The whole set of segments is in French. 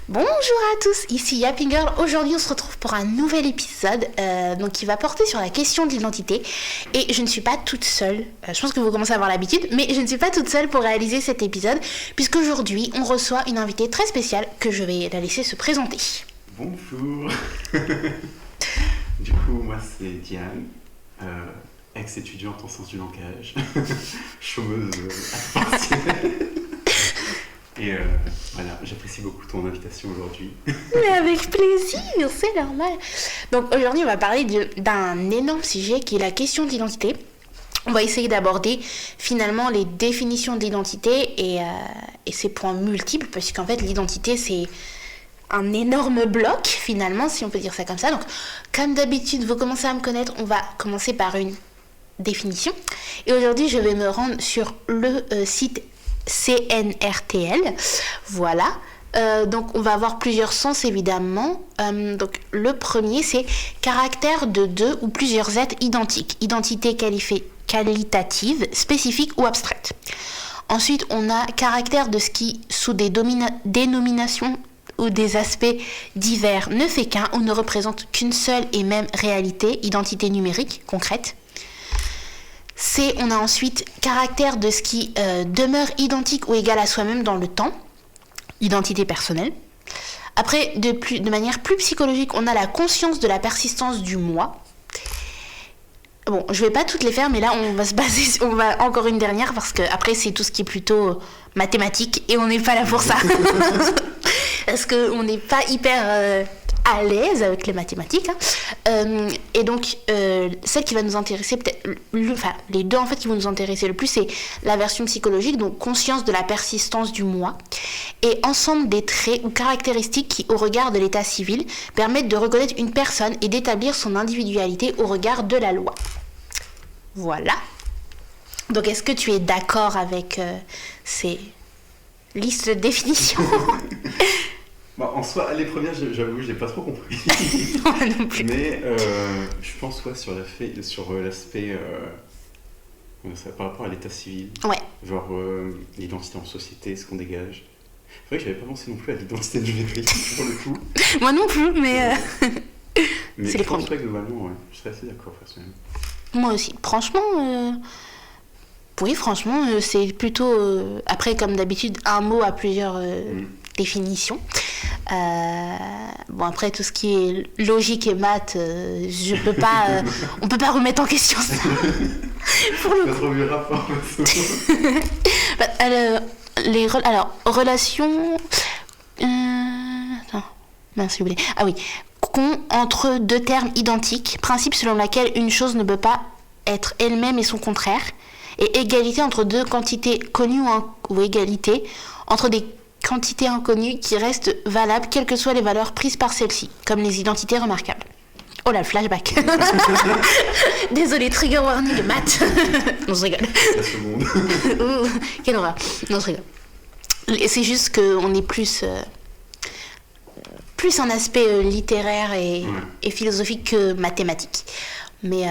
Bonjour à tous, ici Yapping Girl. Aujourd'hui, on se retrouve pour un nouvel épisode qui va porter sur la question de l'identité. Et je ne suis pas toute seule, je pense que vous commencez à avoir l'habitude, mais je ne suis pas toute seule pour réaliser cet épisode, puisqu'aujourd'hui, on reçoit une invitée très spéciale que je vais la laisser se présenter. Bonjour. Du coup, moi, c'est Diane, ex-étudiante en sciences du langage, chômeuse à temps partiel. Et voilà, j'apprécie beaucoup ton invitation aujourd'hui. Mais avec plaisir, c'est normal. Donc aujourd'hui, on va parler d'un énorme sujet qui est la question de l'identité. On va essayer d'aborder finalement les définitions de l'identité et ses points multiples, parce qu'en fait, l'identité, c'est un énorme bloc finalement, si on peut dire ça comme ça. Donc, comme d'habitude, vous commencez à me connaître, on va commencer par une définition. Et aujourd'hui, je vais me rendre sur le site CNRTL, voilà. Donc on va avoir plusieurs sens évidemment. Donc le premier c'est caractère de deux ou plusieurs êtres identiques, identité qualitative, spécifique ou abstraite. Ensuite on a caractère de ce qui sous des dénominations ou des aspects divers ne fait qu'un ou ne représente qu'une seule et même réalité, identité numérique concrète. On a ensuite caractère de ce qui demeure identique ou égal à soi-même dans le temps, identité personnelle. Après, de manière plus psychologique, on a la conscience de la persistance du moi. Bon, je vais pas toutes les faire, mais là, on va encore une dernière, parce que après c'est tout ce qui est plutôt mathématique, et on n'est pas là pour ça. Parce qu'on n'est pas hyper à l'aise avec les mathématiques, et donc celle qui va nous intéresser peut-être les deux en fait qui vont nous intéresser le plus, c'est la version psychologique, donc conscience de la persistance du moi, et ensemble des traits ou caractéristiques qui au regard de l'état civil permettent de reconnaître une personne et d'établir son individualité au regard de la loi. Voilà. Donc est-ce que tu es d'accord avec ces listes de définitions? En soi, les premières, j'avoue, je n'ai pas trop compris. Moi non plus. Mais je pense sur l'aspect par rapport à l'état civil. Ouais. Genre l'identité en société, ce qu'on dégage. C'est vrai que je n'avais pas pensé non plus à l'identité numérique pour le coup. Moi non plus, mais Mais c'est les premiers. Je pense que globalement, ouais, je serais assez d'accord personnellement. Moi aussi. Franchement, oui, franchement, c'est plutôt après, comme d'habitude, un mot à plusieurs définitions. Bon, après tout ce qui est logique et maths, je peux pas on peut pas remettre en question ça. Pour le coup. Trop rapport. Alors relations attends, mince, j'ai oublié. Ah oui, entre deux termes identiques, principe selon lequel une chose ne peut pas être elle-même et son contraire, et égalité entre deux quantités connues ou égalité entre des quantités inconnues qui restent valables quelles que soient les valeurs prises par celles-ci, comme les identités remarquables. Oh là, le flashback. Désolé, trigger warning de maths. Non, je rigole. La seconde. Quelle horreur. Non, je rigole. C'est juste qu'on est plus un aspect littéraire et philosophique que mathématique. Mais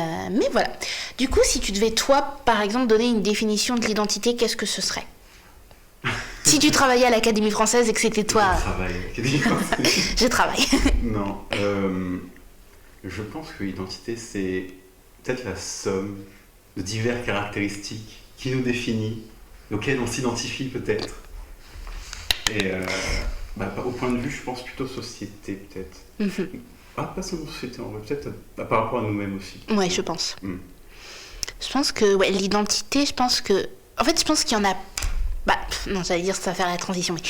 voilà. Du coup, si tu devais, toi, par exemple, donner une définition de l'identité, qu'est-ce que ce serait ? Si tu travaillais à l'Académie française et que c'était toi... Je travaille à l'Académie française. Je travaille. Non. Je pense que l'identité, c'est peut-être la somme de diverses caractéristiques qui nous définissent, auxquelles on s'identifie peut-être. Et au point de vue, je pense plutôt société, peut-être. Mm-hmm. Pas seulement société, en vrai, peut-être par rapport à nous-mêmes aussi. Ouais, je pense. Je pense que l'identité, je pense qu'il y en a... non, j'allais dire ça va faire la transition, mais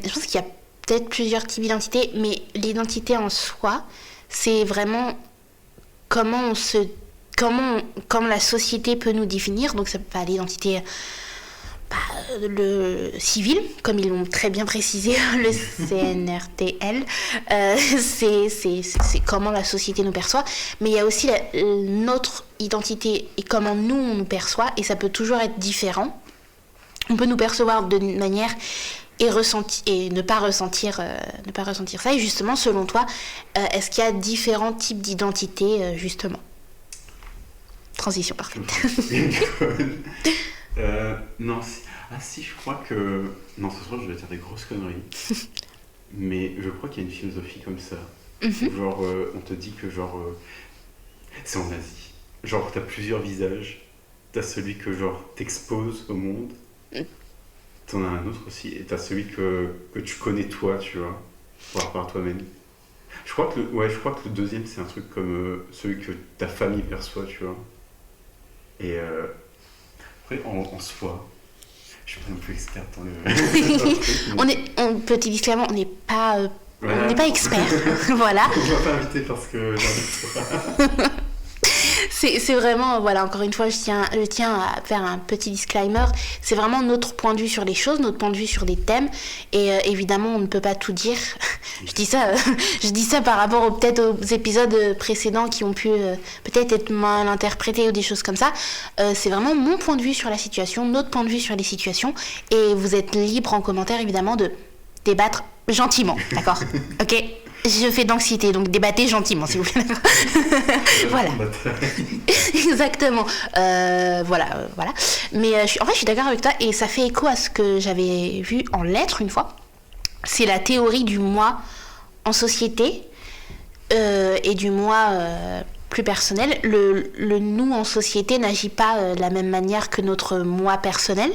je pense qu'il y a peut-être plusieurs types d'identité, mais l'identité en soi, c'est vraiment comment la société peut nous définir. Donc ça peut pas l'identité le civil, comme ils l'ont très bien précisé, le CNRTL, c'est comment la société nous perçoit, mais il y a aussi notre identité et comment nous on nous perçoit, et ça peut toujours être différent. On peut nous percevoir d'une manière et ne pas ressentir ça. Et justement, selon toi, est-ce qu'il y a différents types d'identité, justement ? Transition parfaite. Non, si je crois que... Non, ce soir, je vais dire des grosses conneries. mais je crois qu'il y a une philosophie comme ça. Genre, on te dit que c'est en Asie. Genre, t'as plusieurs visages. T'as celui que genre t'exposes au monde. T'en as un autre aussi. Et t'as celui que tu connais toi, tu vois, par rapport à toi-même. Je crois que le deuxième, c'est un truc comme celui que ta famille perçoit, tu vois. Et après, en soi, je suis pas non plus experte dans le... Petit disclaimer, on n'est pas Voilà. on n'est pas expert. Voilà. On va pas inviter parce que j'en ai pas. C'est vraiment, voilà, encore une fois, je tiens à faire un petit disclaimer. C'est vraiment notre point de vue sur les choses, notre point de vue sur des thèmes. Et évidemment, on ne peut pas tout dire. Je dis ça par rapport peut-être aux épisodes précédents qui ont pu peut-être être mal interprétés ou des choses comme ça. C'est vraiment mon point de vue sur la situation, notre point de vue sur les situations. Et vous êtes libre en commentaire, évidemment, de débattre gentiment, d'accord? Ok? Je fais de l'anxiété, donc débattez gentiment, s'il vous plaît. Voilà. Exactement. Voilà. Mais en fait, je suis d'accord avec toi, et ça fait écho à ce que j'avais vu en lettres une fois. C'est la théorie du moi en société et du moi plus personnel. Le nous en société n'agit pas de la même manière que notre moi personnel.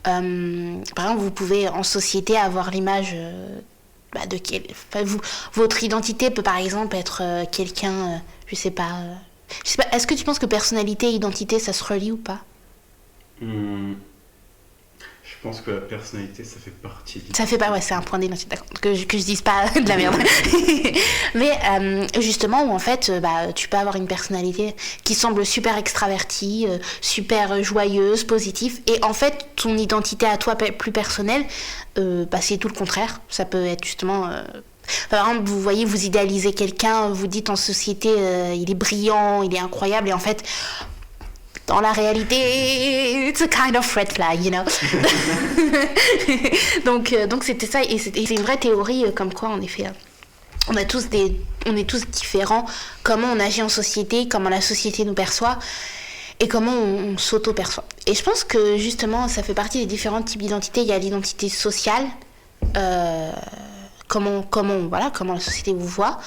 Par exemple, vous pouvez en société avoir l'image... votre identité peut par exemple être quelqu'un, je sais pas, est-ce que tu penses que personnalité et identité ça se relie ou pas? Je pense que la personnalité ça fait partie de... Ça fait pas, ouais, c'est un point d'identité, d'accord, que je dise pas de la merde. Mais justement, où en fait, tu peux avoir une personnalité qui semble super extravertie, super joyeuse, positive, et en fait, ton identité à toi plus personnelle, c'est tout le contraire. Ça peut être justement... par exemple, vous voyez, vous idéalisez quelqu'un, vous dites en société, il est brillant, il est incroyable, et en fait... Dans la réalité, it's a kind of red flag, you know. donc c'était ça, et c'est une vraie théorie comme quoi, en effet, on est tous différents, comment on agit en société, comment la société nous perçoit, et comment on s'auto-perçoit. Et je pense que justement, ça fait partie des différents types d'identité. Il y a l'identité sociale, comment la société vous voit.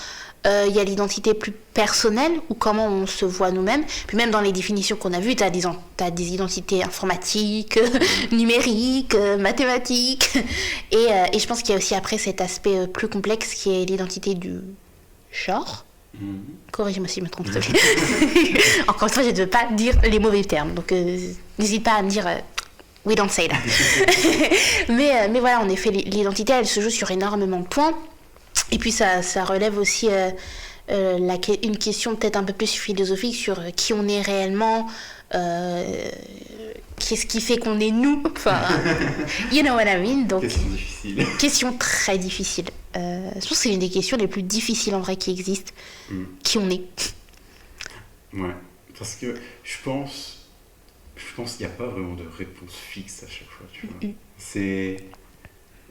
Il y a l'identité plus personnelle, ou comment on se voit nous-mêmes. Puis même dans les définitions qu'on a vues, t'as des identités informatiques, numériques, mathématiques. Et je pense qu'il y a aussi après cet aspect plus complexe qui est l'identité du genre. Corrige-moi si je me trompe, s'il te plaît. Encore une fois, je ne veux pas dire les mauvais termes. Donc n'hésite pas à me dire... we don't say that. mais voilà, en effet, l'identité, elle se joue sur énormément de points. Et puis ça relève aussi une question peut-être un peu plus philosophique sur qui on est réellement, qu'est-ce qui fait qu'on est nous, enfin, you know what I mean. Donc, question difficile. Question très difficile. Je pense que c'est une des questions les plus difficiles en vrai qui existent. Qui on est. Ouais, parce que je pense qu'il n'y a pas vraiment de réponse fixe à chaque fois, tu vois. C'est...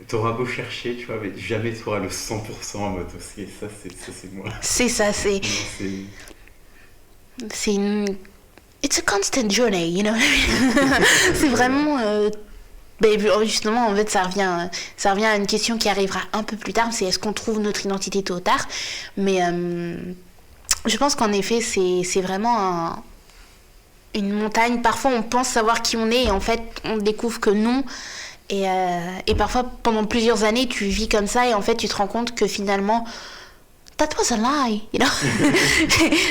T'auras beau chercher, tu vois, mais jamais t'auras le 100% en mode aussi. Ça, c'est moi. C'est ça, c'est... C'est une... It's a constant journey, you know. C'est vraiment... justement, en fait, ça revient à une question qui arrivera un peu plus tard, c'est est-ce qu'on trouve notre identité tôt ou tard. Mais je pense qu'en effet, c'est vraiment une montagne. Parfois, on pense savoir qui on est et en fait, on découvre que non. Et parfois, pendant plusieurs années, tu vis comme ça et en fait, tu te rends compte que finalement, that was a lie, you know.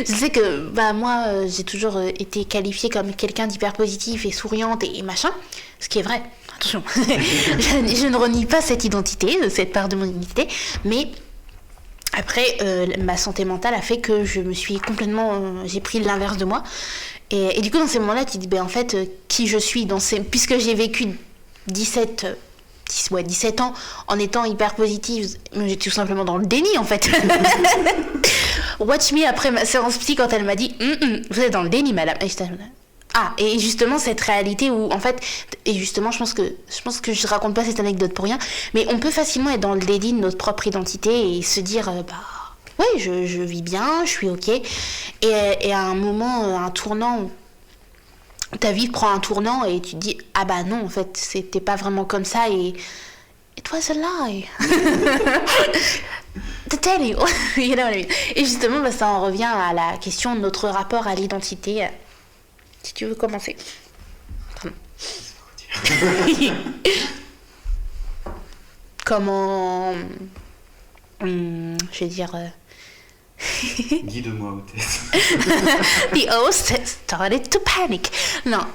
Je sais que moi, j'ai toujours été qualifiée comme quelqu'un d'hyper positif et souriante et machin, ce qui est vrai. Attention, je ne renie pas cette identité, cette part de mon identité, mais après, ma santé mentale a fait que je me suis complètement... j'ai pris l'inverse de moi. Et du coup, dans ces moments-là, tu te dis, en fait, qui je suis puisque j'ai vécu 17 ans en étant hyper positive, j'étais tout simplement dans le déni en fait. Watch me après ma séance psy quand elle m'a dit vous êtes dans le déni madame. Et justement cette réalité où en fait, et justement je pense que je raconte pas cette anecdote pour rien, mais on peut facilement être dans le déni de notre propre identité et se dire ouais je vis bien, je suis ok, et à un moment, un tournant, ta vie prend un tournant et tu te dis non en fait c'était pas vraiment comme ça, et It was a lie. To tell you. You know what I mean? Et justement, bah, ça en revient à la question de notre rapport à l'identité. Si tu veux commencer. Comment... je vais dire... Guide-moi, hôtesse. The host started to panic. Non,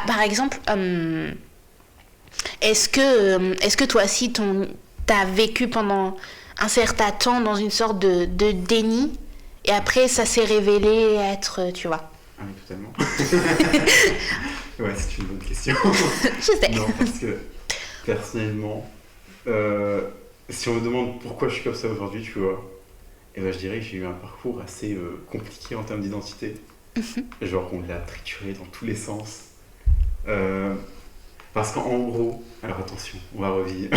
par exemple, est-ce que toi aussi, t'as vécu pendant un certain temps dans une sorte de déni et après ça s'est révélé être, tu vois? Ah oui, totalement. Ouais, c'est une bonne question. Je sais. Non, parce que personnellement, si on me demande pourquoi je suis comme ça aujourd'hui, tu vois, et ben je dirais que j'ai eu un parcours assez compliqué en termes d'identité. Genre on l'a trituré dans tous les sens. Parce qu'en gros, alors attention, on va revenir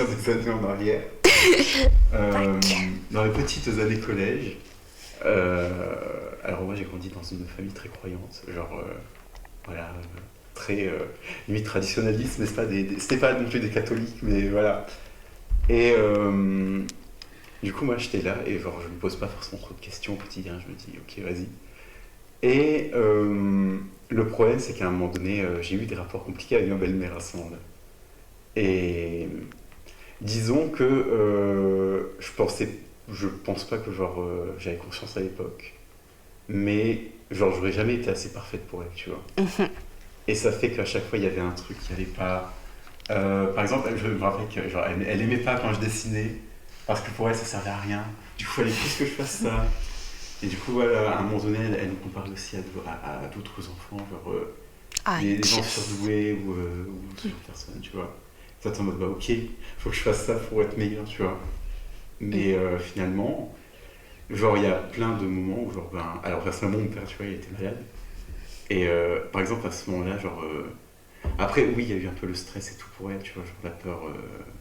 des années en arrière. Dans les petites années collège, alors moi j'ai grandi dans une famille très croyante, genre voilà, très limite traditionnaliste, mais c'était pas non plus des catholiques, mais voilà. Et du coup moi j'étais là et genre je me pose pas forcément trop de questions au quotidien, je me dis ok vas-y. Et le problème c'est qu'à un moment donné j'ai eu des rapports compliqués avec ma belle-mère à ce moment-là. Et disons que je pense pas que genre j'avais conscience à l'époque, mais genre j'aurais jamais été assez parfaite pour elle, tu vois. Et ça fait qu'à chaque fois il y avait un truc qui allait pas. Par exemple, je me rappelle que genre, elle aimait pas quand je dessinais parce que pour elle ça servait à rien. Du coup, elle fallait plus que je fasse ça. Et du coup, voilà, à un moment donné, elle nous compare aussi à d'autres enfants, genre des gens surdoués ou ce genre de personnes, tu vois. Ça t'es en mode, bah ok, faut que je fasse ça pour être meilleur, tu vois. Mais finalement, genre, il y a plein de moments où, genre, alors personnellement, mon père, tu vois, il était malade. Et par exemple, à ce moment-là, genre, après, oui, il y a eu un peu le stress et tout pour elle, tu vois, genre la peur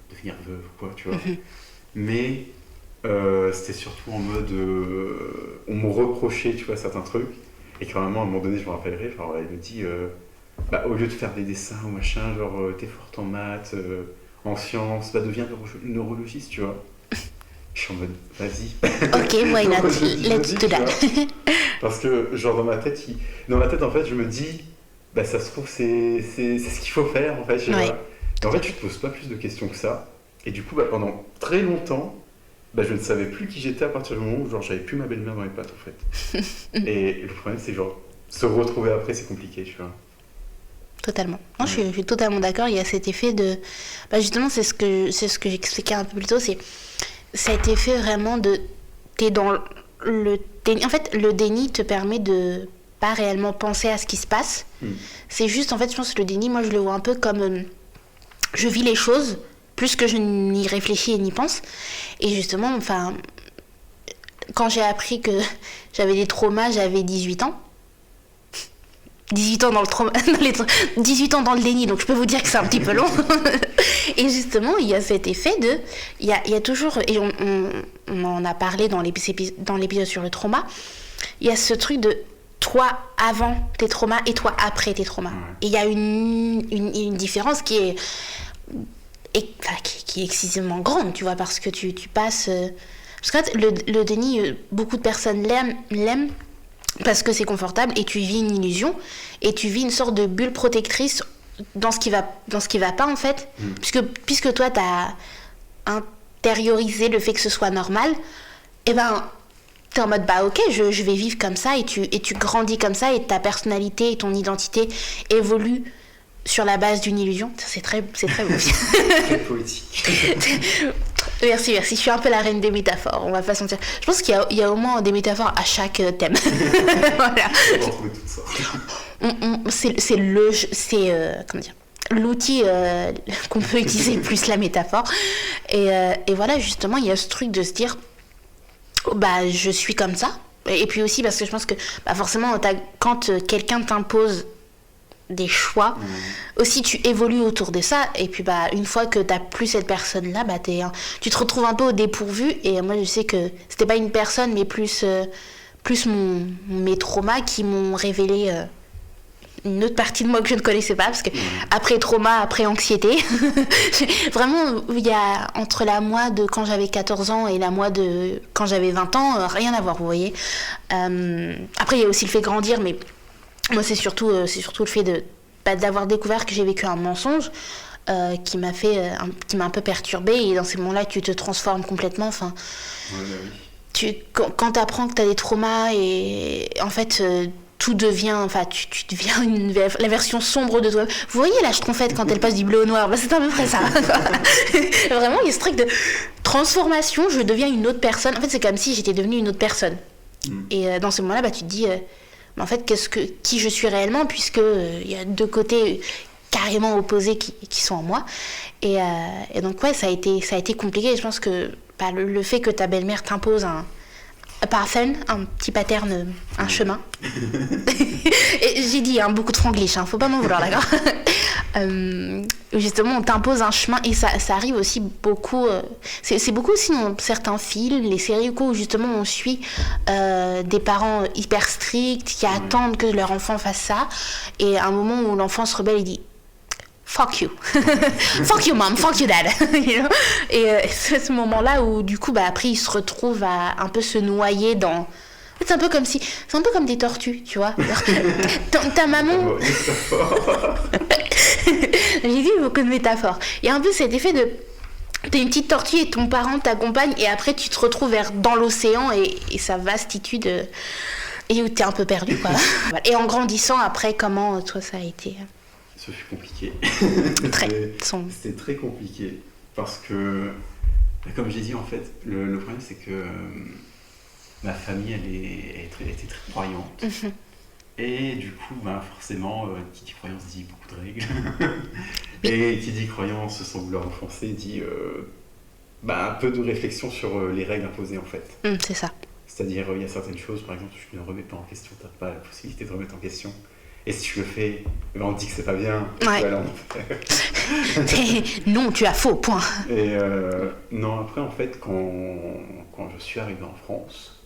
de devenir veuve ou quoi, tu vois. Mais c'était surtout en mode, on me reprochait, tu vois, certains trucs. Et carrément, à un moment donné, je me rappellerai, genre, elle me dit, au lieu de faire des dessins ou machin, genre, t'es forte en maths, en sciences, deviens neurologiste, tu vois. Je suis en mode, vas-y. Ok, why not? Let's do that. Parce que, genre, dans ma tête, en fait, je me dis, ça se trouve, c'est ce qu'il faut faire, en fait. Ouais. Et en fait, tu te poses pas plus de questions que ça. Et du coup, pendant très longtemps, je ne savais plus qui j'étais à partir du moment où, genre, j'avais plus ma belle-mère dans les pattes, en fait. Et le problème, c'est genre, se retrouver après, c'est compliqué, tu vois. Totalement. Non, je suis totalement d'accord. Il y a cet effet de... justement, c'est ce que j'expliquais un peu plus tôt, c'est cet effet vraiment de... T'es dans le déni. En fait, le déni te permet de pas réellement penser à ce qui se passe. C'est juste, en fait, je pense que le déni, moi, je le vois un peu comme... je vis les choses, plus que je n'y réfléchis et n'y pense. Et justement, enfin... Quand j'ai appris que j'avais des traumas, j'avais 18 ans. 18 ans dans le trauma, 18 ans dans le déni, donc je peux vous dire que c'est un petit peu long. Et justement, il y a cet effet de... Il y a toujours... Et on en a parlé dans l'épisode sur le trauma. Il y a ce truc de toi avant tes traumas et toi après tes traumas. Et il y a une différence qui est excessivement grande, tu vois, parce que tu passes... Parce qu'en fait, le déni, beaucoup de personnes l'aiment parce que c'est confortable et tu vis une illusion et tu vis une sorte de bulle protectrice dans ce qui va pas, en fait. Puisque toi, tu as intériorisé le fait que ce soit normal, et t'es en mode ok, je vais vivre comme ça, et tu grandis comme ça, et ta personnalité et ton identité évoluent sur la base d'une illusion. C'est très beau. Très poétique. Merci, je suis un peu la reine des métaphores, on va pas se mentir. Je pense qu'il y a au moins des métaphores à chaque thème. Voilà. On va retrouver tout ça. Comment dire, l'outil qu'on peut utiliser plus la métaphore. Et voilà, justement, il y a ce truc de se dire, je suis comme ça. Et puis aussi parce que je pense que forcément, quand quelqu'un t'impose des choix, aussi tu évolues autour de ça, et puis une fois que t'as plus cette personne là, tu te retrouves un peu au dépourvu. Et moi je sais que c'était pas une personne, mais plus mes traumas qui m'ont révélé une autre partie de moi que je ne connaissais pas, parce que après trauma, après anxiété, vraiment, il y a entre la moi de quand j'avais 14 ans et la moi de quand j'avais 20 ans, rien à voir, vous voyez. Après, il y a aussi le fait de grandir, mais moi, c'est surtout le fait d'avoir découvert que j'ai vécu un mensonge qui m'a un peu perturbée, et dans ces moments-là, tu te transformes complètement, enfin... Ouais, bah oui. Quand tu apprends que tu as des traumas et en fait tout devient, enfin tu deviens la version sombre de toi. Vous voyez la Schtroumpfette quand elle passe du bleu au noir, c'est à peu près ça. Vraiment, il y a ce truc de transformation, je deviens une autre personne. En fait, c'est comme si j'étais devenue une autre personne. Et dans ce moment-là, tu te dis, mais en fait, qui je suis réellement, puisque il y a deux côtés carrément opposés qui sont en moi. Et donc ouais, ça a été compliqué. Je pense que le fait que ta belle-mère t'impose un petit pattern, un chemin. Et j'ai dit beaucoup de franglish, faut pas m'en vouloir, d'accord. Justement, on t'impose un chemin, et ça arrive aussi beaucoup. C'est beaucoup aussi dans certains films, les séries où justement on suit des parents hyper stricts qui attendent que leur enfant fasse ça, et à un moment où l'enfant se rebelle, il dit fuck you, fuck you mom, fuck you dad, you know? Et c'est ce moment-là où du coup après il se retrouve à un peu se noyer dans... C'est un peu comme des tortues, tu vois. Ta maman... J'ai dit beaucoup de métaphores. Il y a un peu cet effet de... T'es une petite tortue et ton parent t'accompagne, et après tu te retrouves dans l'océan et sa vastitude, et où t'es un peu perdu, quoi. Et en grandissant après, comment toi ça a été? Ce fut compliqué. C'était très compliqué parce que, comme j'ai dit, en fait, le problème c'est que ma famille elle était très croyante. Et du coup, forcément, qui dit croyance dit beaucoup de règles. Et qui dit croyance sans vouloir enfoncer dit un peu de réflexion sur les règles imposées, en fait. C'est ça. C'est-à-dire, il y a certaines choses, par exemple, tu ne remets pas en question, tu n'as pas la possibilité de remettre en question. Et si tu le fais, on te dit que c'est pas bien. Ouais. Tu vas non, tu as faux, point. Et non, après, en fait, quand je suis arrivé en France,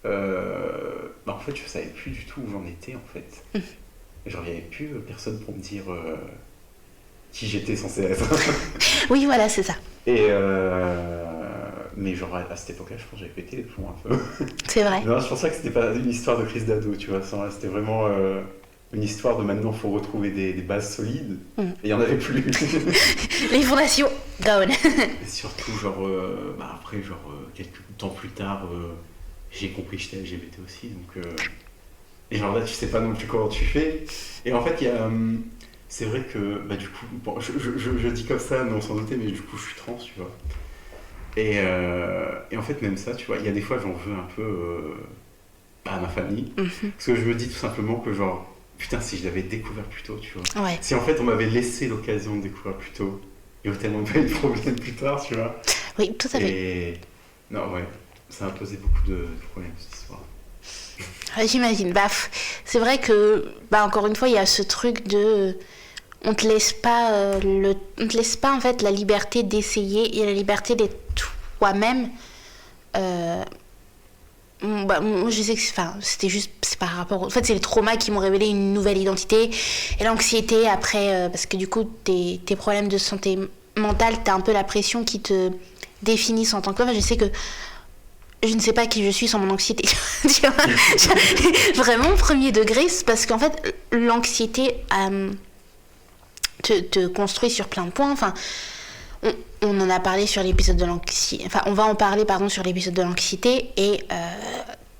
en fait, je savais plus du tout où j'en étais, en fait. Genre, il n'y avait plus personne pour me dire qui j'étais censé être. Oui, voilà, c'est ça. Et mais genre, à cette époque-là, je pense que j'avais pété les plombs un peu. C'est vrai. Non, je pensais que c'était pas une histoire de crise d'ado, tu vois. C'était vraiment... une histoire de maintenant, il faut retrouver des bases solides, et il n'y en avait plus. Les fondations, gone. Et surtout, après, quelques temps plus tard, j'ai compris que j'étais LGBT aussi, donc... Et genre là, tu sais pas non plus comment tu fais. Et en fait, c'est vrai que, du coup, bon, je dis comme ça, mais on s'en doutait, mais du coup, je suis trans, tu vois. Et en fait, même ça, tu vois, il y a des fois, j'en veux un peu à ma famille, parce que je me dis tout simplement que genre, putain, si je l'avais découvert plus tôt, tu vois. Ouais. Si en fait on m'avait laissé l'occasion de découvrir plus tôt, il y aurait tellement pas eu de problème plus tard, tu vois. Oui, tout à fait. Et non, ouais, ça a posé beaucoup de problèmes, cette histoire. J'imagine. C'est vrai que, encore une fois, il y a ce truc de... On te laisse pas en fait la liberté d'essayer et la liberté d'être toi-même. Moi, je sais que c'était juste, c'est par rapport... En fait, c'est les traumas qui m'ont révélé une nouvelle identité. Et l'anxiété, après, parce que du coup, tes problèmes de santé mentale, t'as un peu la pression qui te définissent en tant qu'homme. Je sais que je ne sais pas qui je suis sans mon anxiété. Vraiment, premier degré, c'est parce qu'en fait, l'anxiété te construit sur plein de points. Enfin... On en a parlé sur l'épisode de l'anxiété. Enfin, on va en parler, sur l'épisode de l'anxiété. Et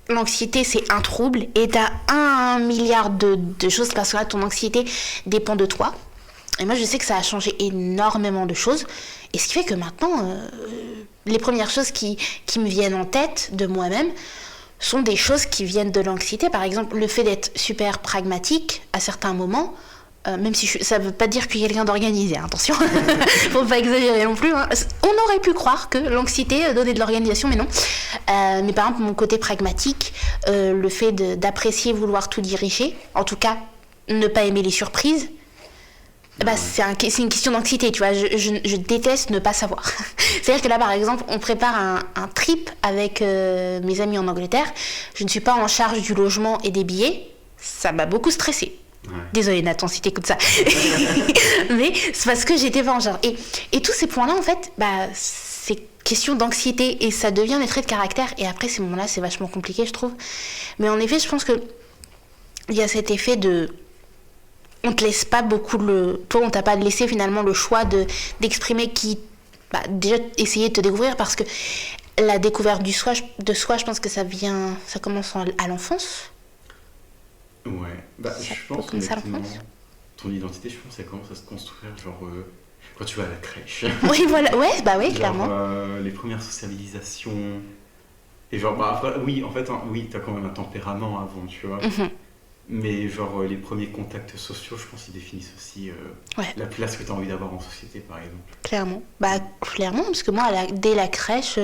l'anxiété, c'est un trouble. Et t'as 1 milliard de choses parce que là, ton anxiété dépend de toi. Et moi, je sais que ça a changé énormément de choses. Et ce qui fait que maintenant, les premières choses qui me viennent en tête de moi-même sont des choses qui viennent de l'anxiété. Par exemple, le fait d'être super pragmatique à certains moments. Même si ça veut pas dire que je suis quelqu'un d'organisé, attention, faut pas exagérer non plus. On aurait pu croire que l'anxiété donnait de l'organisation, mais non. Mais par exemple, mon côté pragmatique, le fait d'apprécier, vouloir tout diriger, en tout cas, ne pas aimer les surprises, c'est une question d'anxiété, tu vois. Je déteste ne pas savoir. C'est-à-dire que là, par exemple, on prépare un trip avec mes amis en Angleterre. Je ne suis pas en charge du logement et des billets. Ça m'a beaucoup stressée. Ouais. Désolée Nathan si t'écoutes ça. Mais c'est parce que j'étais pas en genre. Et tous ces points-là, en fait, c'est question d'anxiété et ça devient des traits de caractère. Et après, ces moments-là, c'est vachement compliqué, je trouve. Mais en effet, je pense que il y a cet effet de... On te laisse pas beaucoup Toi, on t'a pas laissé finalement le choix d'exprimer qui... déjà, essayer de te découvrir parce que la découverte de soi, je pense que ça commence à l'enfance. Ouais, je pense que ton identité, je pense, elle commence à se construire, genre, quand tu vas à la crèche. Oui, voilà, ouais, genre, clairement. Les premières sociabilisations. Et genre, après, oui, en fait, oui, t'as quand même un tempérament avant, tu vois. Mm-hmm. Mais genre, les premiers contacts sociaux, je pense qu'ils définissent aussi la place que t'as envie d'avoir en société, par exemple. Clairement. Clairement, parce que moi, dès la crèche,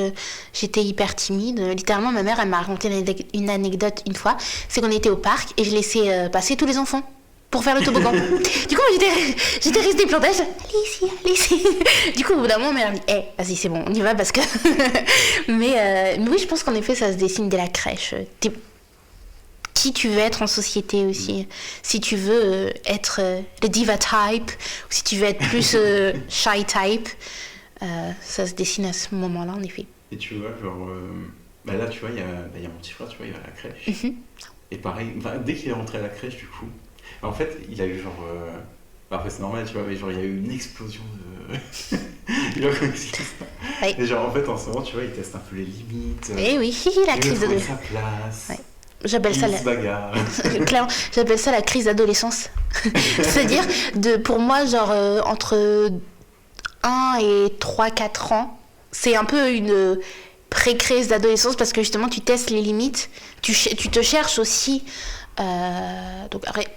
j'étais hyper timide. Littéralement, ma mère, elle m'a raconté une anecdote une fois. C'est qu'on était au parc et je laissais passer tous les enfants pour faire le toboggan. Du coup, j'étais restée plantée. Allez ici. Du coup, au bout d'un moment, ma mère m'a dit vas-y, c'est bon, on y va parce que. mais oui, je pense qu'en effet, ça se dessine dès la crèche. Qui tu veux être en société aussi. Si tu veux être le diva type, ou si tu veux être plus shy type, ça se dessine à ce moment-là, en effet. Et tu vois, genre, là, tu vois, il y a mon petit frère, tu vois, il va à la crèche. Mm-hmm. Et pareil, dès qu'il est rentré à la crèche, du coup, en fait, il a eu genre... après, c'est normal, tu vois, mais genre, il y a eu une explosion de... Oui. Et genre, en fait, en ce moment, tu vois, il teste un peu les limites. Eh oui, la crise de... sa place. Ouais. J'appelle ça clairement, j'appelle ça la crise d'adolescence. C'est-à-dire, pour moi, genre, entre 1 et 3-4 ans, c'est un peu une pré-crise d'adolescence parce que justement, tu testes les limites, tu te cherches aussi. Donc après,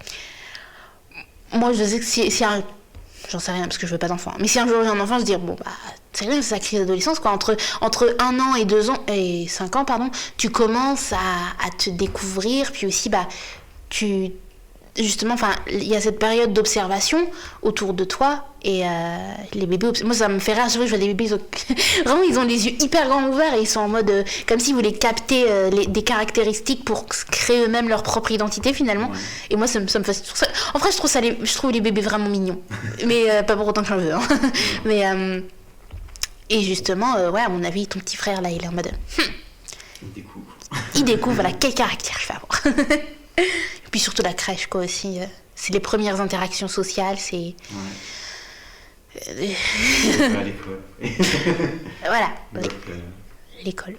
moi, je sais que si un... J'en sais rien parce que je veux pas d'enfant. Mais si un jour j'ai un enfant, je dis c'est rien, c'est la crise d'adolescence quoi. Entre 1 an et 2 ans et 5 ans, pardon, tu commences à te découvrir, puis aussi justement, il y a cette période d'observation autour de toi et les bébés, moi ça me fait rire, je vois des bébés, vraiment ils ont les yeux hyper grands ouverts et ils sont en mode comme s'ils voulaient capter des caractéristiques pour créer eux-mêmes leur propre identité finalement. Ouais. Et moi ça me fascine. En vrai je trouve les bébés vraiment mignons, mais pas pour autant que j'en veux. Hein. Mais et justement, à mon avis, ton petit frère là, il est en mode il découvre, voilà, quel caractère je vais avoir. Et puis surtout la crèche quoi aussi, c'est les premières interactions sociales, c'est à l'école. Voilà. Donc, l'école.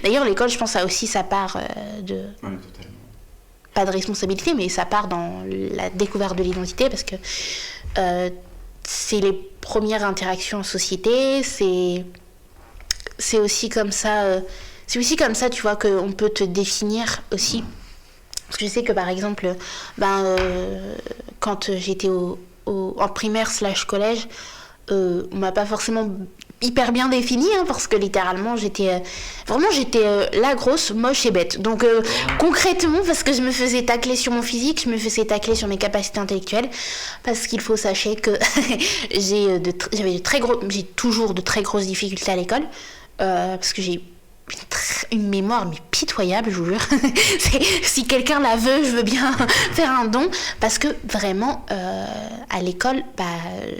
D'ailleurs l'école, je pense ça aussi ça part de totalement. Pas de responsabilité, mais ça part dans la découverte de l'identité parce que c'est les premières interactions en société, c'est aussi comme ça tu vois qu'on peut te définir aussi. Parce que je sais que par exemple, quand j'étais en primaire / collège, on m'a pas forcément hyper bien définie, hein, parce que littéralement j'étais la grosse, moche et bête. Donc concrètement, parce que je me faisais tacler sur mon physique, je me faisais tacler sur mes capacités intellectuelles, parce qu'il faut sachez que j'ai toujours de très grosses difficultés à l'école, parce que j'ai une mémoire mais pitoyable, je vous jure. Si quelqu'un la veut, je veux bien faire un don parce que vraiment à l'école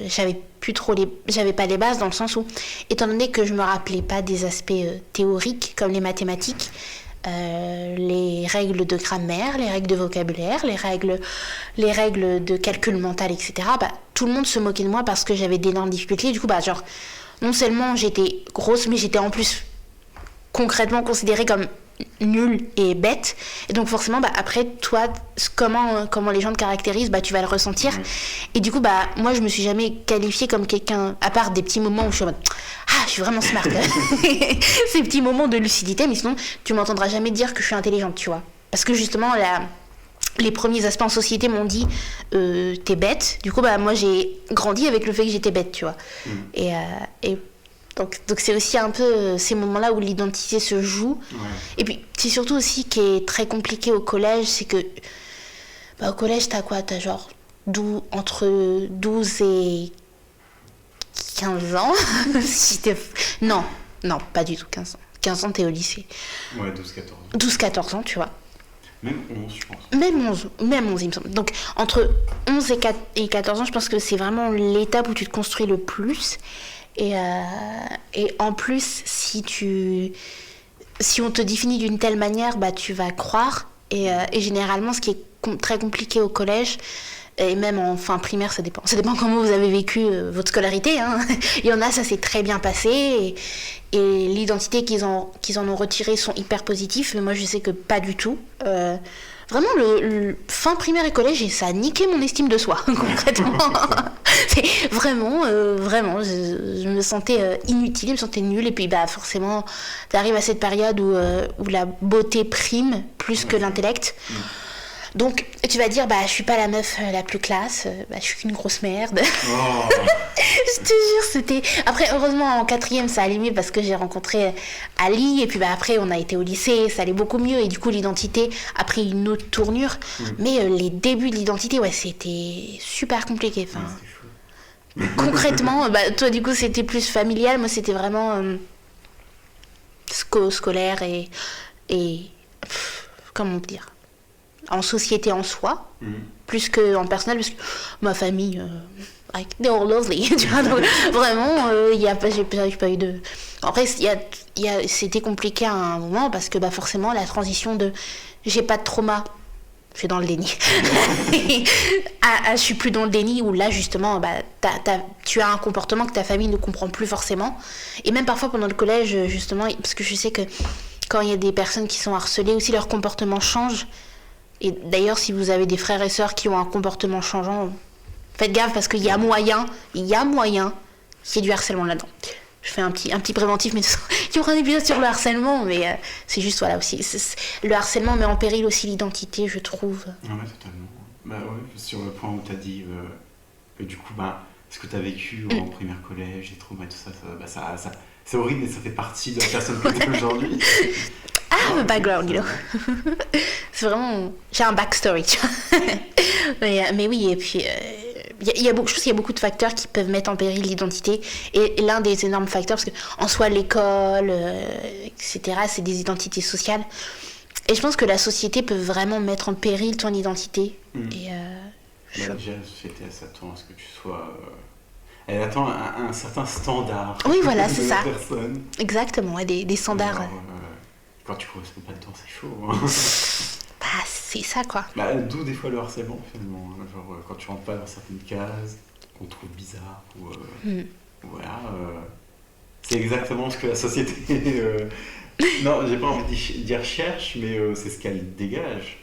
j'avais pas les bases dans le sens où étant donné que je me rappelais pas des aspects théoriques comme les mathématiques, les règles de grammaire, les règles de vocabulaire, les règles de calcul mental, etc. Tout le monde se moquait de moi parce que j'avais d'énormes difficultés. Du coup genre non seulement j'étais grosse, mais j'étais en plus concrètement considérée comme nulle et bête, et donc forcément après toi comment les gens te caractérisent, tu vas le ressentir. Et du coup moi je me suis jamais qualifiée comme quelqu'un, à part des petits moments où je suis en mode je suis vraiment smart. Ces petits moments de lucidité, mais sinon tu m'entendras jamais dire que je suis intelligente, tu vois, parce que justement les premiers aspects en société m'ont dit t'es bête. Du coup moi j'ai grandi avec le fait que j'étais bête, tu vois. Et donc c'est aussi un peu ces moments-là où l'identité se joue. Et puis c'est surtout aussi qui est très compliqué au collège, c'est que au collège t'as quoi, t'as genre entre 12 et 15 ans. Si non pas du tout 15 ans. 15 ans t'es au lycée. Ouais, 12-14 ans. 12-14 ans, tu vois. Même 11, je pense. Même 11, il me semble. Donc, entre 11 et 14 ans, je pense que c'est vraiment l'étape où tu te construis le plus. Et en plus, si on te définit d'une telle manière, bah, tu vas croire. Et généralement, ce qui est très compliqué au collège, et même en fin primaire, ça dépend. Ça dépend comment vous avez vécu votre scolarité. Hein. Il y en a, ça s'est très bien passé. Et l'identité qu'ils en ont retirée sont hyper positifs. Mais moi, je sais que pas du tout. Vraiment, le fin primaire et collège, ça a niqué mon estime de soi, concrètement. C'est vraiment, je me sentais inutile, je me sentais nulle. Et puis, bah, forcément, tu arrives à cette période où la beauté prime plus que l'intellect. Donc, tu vas dire, bah, je suis pas la meuf la plus classe, bah, je suis qu'une grosse merde. Oh. Je te jure, c'était... Après, heureusement, en 4e, ça allait mieux parce que j'ai rencontré Ali. Et puis, bah, après, on a été au lycée, ça allait beaucoup mieux. Et du coup, l'identité a pris une autre tournure. Mais les débuts de l'identité, ouais, c'était super compliqué. Enfin, concrètement, bah, toi, du coup, c'était plus familial. Moi, c'était vraiment scolaire et comment dire, en société en soi, plus qu'en personnel, parce que ma famille, they're all lovely, tu vois, donc vraiment, j'ai pas eu de... Après, c'était compliqué à un moment, parce que bah, forcément, la transition de j'ai pas de trauma, je suis dans le déni, je suis plus dans le déni, où là, justement, bah, tu as un comportement que ta famille ne comprend plus forcément, et même parfois pendant le collège, justement, parce que je sais que quand il y a des personnes qui sont harcelées, aussi leur comportement change. Et d'ailleurs, si vous avez des frères et sœurs qui ont un comportement changeant, faites gaffe parce qu'il y a moyen qu'il y ait du harcèlement là-dedans. Je fais un petit préventif, mais il y aura un épisode sur le harcèlement, mais c'est juste, voilà, aussi. Le harcèlement met en péril aussi l'identité, je trouve. Ah ouais, totalement. Bah ouais, sur le point où tu as dit que du coup, bah, ce que tu as vécu en primaire collège, les traumas et tout ça, c'est horrible, mais ça fait partie de la personne que tu es aujourd'hui. Le background, you know. C'est vraiment... J'ai un backstory, tu vois. mais oui, et puis... je pense qu'il y a beaucoup de facteurs qui peuvent mettre en péril l'identité. Et l'un des énormes facteurs, parce qu'en soi, l'école, etc., c'est des identités sociales. Et je pense que la société peut vraiment mettre en péril ton identité. Et, déjà, la société, elle s'attend à ce que tu sois... elle attend un certain standard. Oui, voilà, c'est ça. Personne. Exactement, ouais, des standards. Alors, quand tu corresponds pas dedans, c'est chaud. Hein. Bah, c'est ça, quoi. Bah, d'où des fois le harcèlement, finalement. Genre, quand tu rentres pas dans certaines cases, qu'on trouve bizarre, ou... voilà. C'est exactement ce que la société... non, j'ai pas envie de dire cherche, mais c'est ce qu'elle dégage.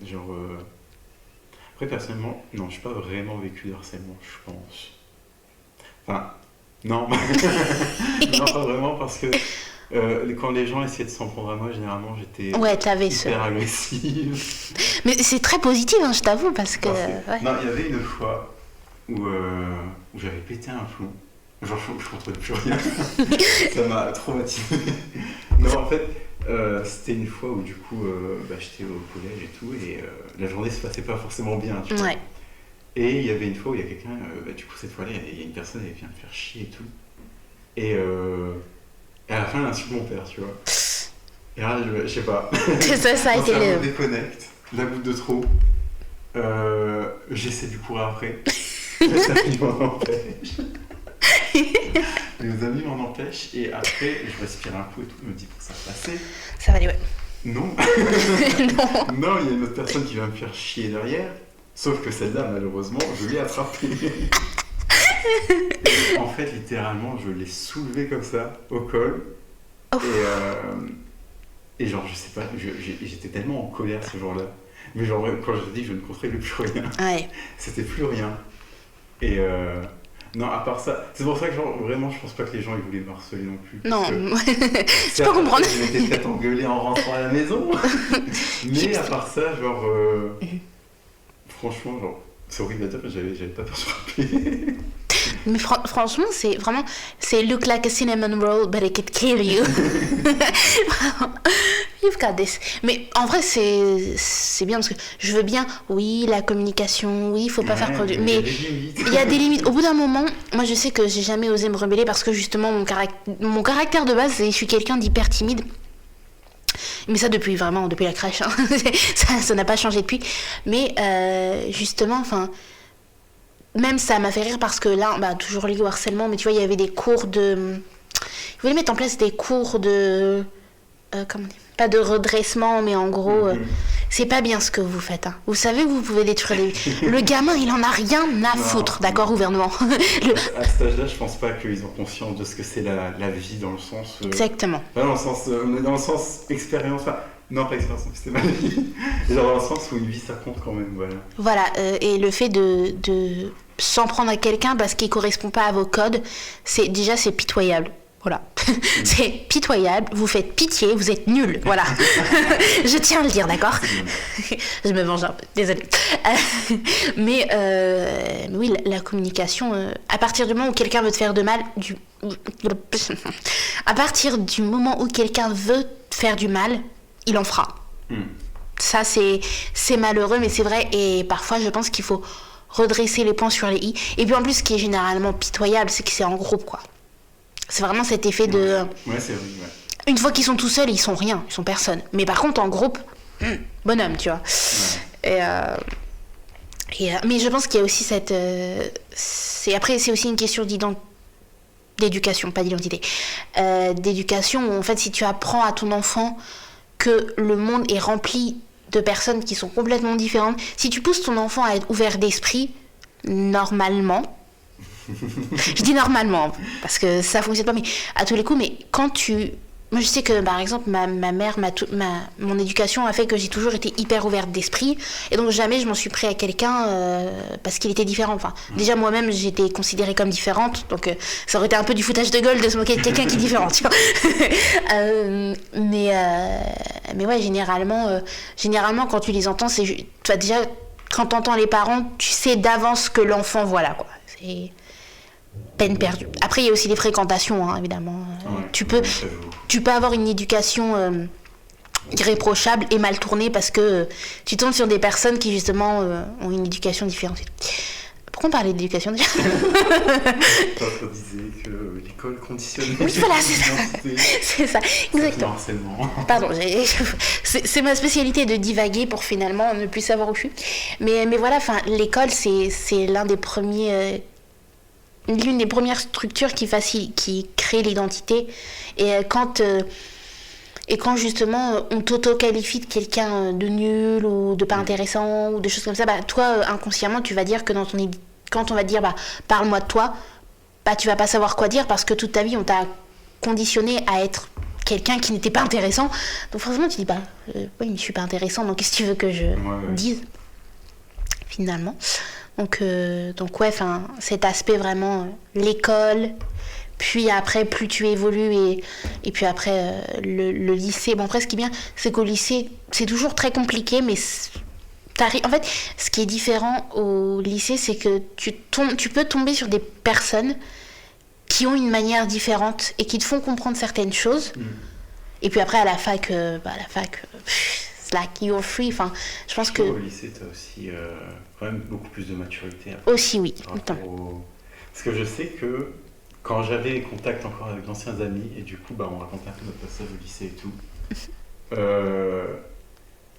Genre... Après, personnellement, non, je n'ai pas vraiment vécu de harcèlement, je pense. Enfin, non. Non, pas vraiment, parce que quand les gens essayaient de s'en prendre à moi, généralement, j'étais hyper agressive. Mais c'est très positif, hein, je t'avoue, parce que... Ouais. Non, il y avait une fois où j'avais pété un plomb. Genre, je ne contrôlais plus rien. Ça m'a traumatisé. Non, en fait... c'était une fois où du coup j'étais au collège et tout et la journée se passait pas forcément bien, tu vois. Et il y avait une fois où il y a quelqu'un, du coup cette fois-là il y a une personne qui vient me faire chier et tout et à la fin elle insulte mon père, tu vois. Et là je sais pas, ça a été le... me déconnecte, la goutte de trop, j'essaie de courir après, mes amis m'en empêchent. Mes amis m'en empêchent et après je respire un coup et tout, je me dis pour ça passer. Ça va aller, ouais. Non. Non, il y a une autre personne qui va me faire chier derrière, sauf que celle-là malheureusement je l'ai attrapée. Et en fait littéralement je l'ai soulevée comme ça au col. Et genre je sais pas, j'étais tellement en colère ce jour-là, mais genre quand je dis que je ne contrôlais plus rien, c'était plus rien. Et non, à part ça, c'est pour ça que genre, vraiment je pense pas que les gens ils voulaient me harceler non plus. Non, je peux comprendre. Je m'étais fait engueuler en rentrant à la maison. Mais à part ça, genre, franchement, genre, c'est horrible à dire, mais j'avais pas peur de frapper. Mais franchement, c'est vraiment, c'est look like a cinnamon roll, but it could kill you. You've got this. Mais en vrai, c'est bien parce que je veux bien, oui, la communication, oui, il faut pas faire produire. Mais il y a des limites. Au bout d'un moment, moi je sais que j'ai jamais osé me rebeller parce que justement, mon caractère de base, je suis quelqu'un d'hyper timide. Mais ça depuis la crèche, hein. Ça n'a pas changé depuis. Mais justement, enfin, même ça m'a fait rire parce que là, toujours lié au harcèlement, mais tu vois, il y avait des cours de... Ils voulaient mettre en place des cours de... comment dire, pas de redressement, mais en gros, c'est pas bien ce que vous faites. Hein. Vous savez, vous pouvez détruire des vies. Le gamin, il en a rien à foutre, d'accord, gouvernement. À cet âge-là, je pense pas qu'ils ont conscience de ce que c'est la vie dans le sens... Exactement. Pas dans le sens expérience... Enfin, non, pas expérience, c'était ma vie. Genre dans le sens où une vie, ça compte quand même, voilà. Voilà, et le fait de s'en prendre à quelqu'un parce qu'il correspond pas à vos codes, c'est pitoyable. Voilà, c'est pitoyable, vous faites pitié, vous êtes nuls, voilà. Je tiens à le dire, d'accord. Je me venge un peu, désolée. Mais oui, la communication, à partir du moment où quelqu'un veut te faire de mal, à partir du moment où quelqu'un veut te faire du mal, il en fera. Ça, c'est malheureux, mais c'est vrai, et parfois, je pense qu'il faut redresser les points sur les i. Et puis en plus, ce qui est généralement pitoyable, c'est que c'est en groupe, quoi. C'est vraiment cet effet de... Ouais, c'est vrai, ouais. Une fois qu'ils sont tout seuls, ils sont rien, ils sont personne. Mais par contre, en groupe, bonhomme, tu vois. Ouais. Mais je pense qu'il y a aussi cette... Après, c'est aussi une question d'éducation, pas d'identité. D'éducation, où en fait, si tu apprends à ton enfant que le monde est rempli de personnes qui sont complètement différentes, si tu pousses ton enfant à être ouvert d'esprit, normalement... Je dis normalement, parce que ça fonctionne pas, mais à tous les coups, mais quand tu... Moi, je sais que, par exemple, ma mère, mon éducation a fait que j'ai toujours été hyper ouverte d'esprit, et donc jamais je m'en suis pris à quelqu'un parce qu'il était différent. Enfin, déjà, moi-même, j'étais considérée comme différente, donc ça aurait été un peu du foutage de gueule de se moquer de quelqu'un qui est différent, tu vois. Mais ouais, généralement, quand tu les entends, c'est... Enfin, déjà, quand t'entends les parents, tu sais d'avance que l'enfant, voilà, quoi. C'est... peine perdue. Après, il y a aussi les fréquentations, hein, évidemment. Ouais, tu peux avoir une éducation irréprochable et mal tournée parce que tu tombes sur des personnes qui, justement, ont une éducation différente. Pourquoi on parlait d'éducation déjà? On disait que l'école conditionne. Oui, voilà, c'est ça. C'est ça, exactement. Pardon, c'est ma spécialité de divaguer pour finalement ne plus savoir où je suis. Mais voilà, l'école, c'est l'une des premières structures qui crée l'identité. Et quand justement on t'auto-qualifie de quelqu'un de nul ou de pas intéressant ou des choses comme ça, toi inconsciemment tu vas dire que quand on va te dire parle-moi de toi, tu vas pas savoir quoi dire parce que toute ta vie on t'a conditionné à être quelqu'un qui n'était pas intéressant. Donc forcément tu dis oui mais je suis pas intéressant, donc qu'est-ce que tu veux que je dise finalement. Donc ouais, cet aspect vraiment, l'école, puis après, plus tu évolues, et puis après, le lycée. Bon, après, ce qui est bien, c'est qu'au lycée, c'est toujours très compliqué, mais en fait, ce qui est différent au lycée, c'est que tu peux tomber sur des personnes qui ont une manière différente et qui te font comprendre certaines choses. Et puis après, à la fac, like you're free. Enfin, je pense que au lycée t'as aussi quand même beaucoup plus de maturité aussi, oui. Parce que je sais que quand j'avais contact encore avec d'anciens amis et du coup on racontait un peu notre passage au lycée et tout,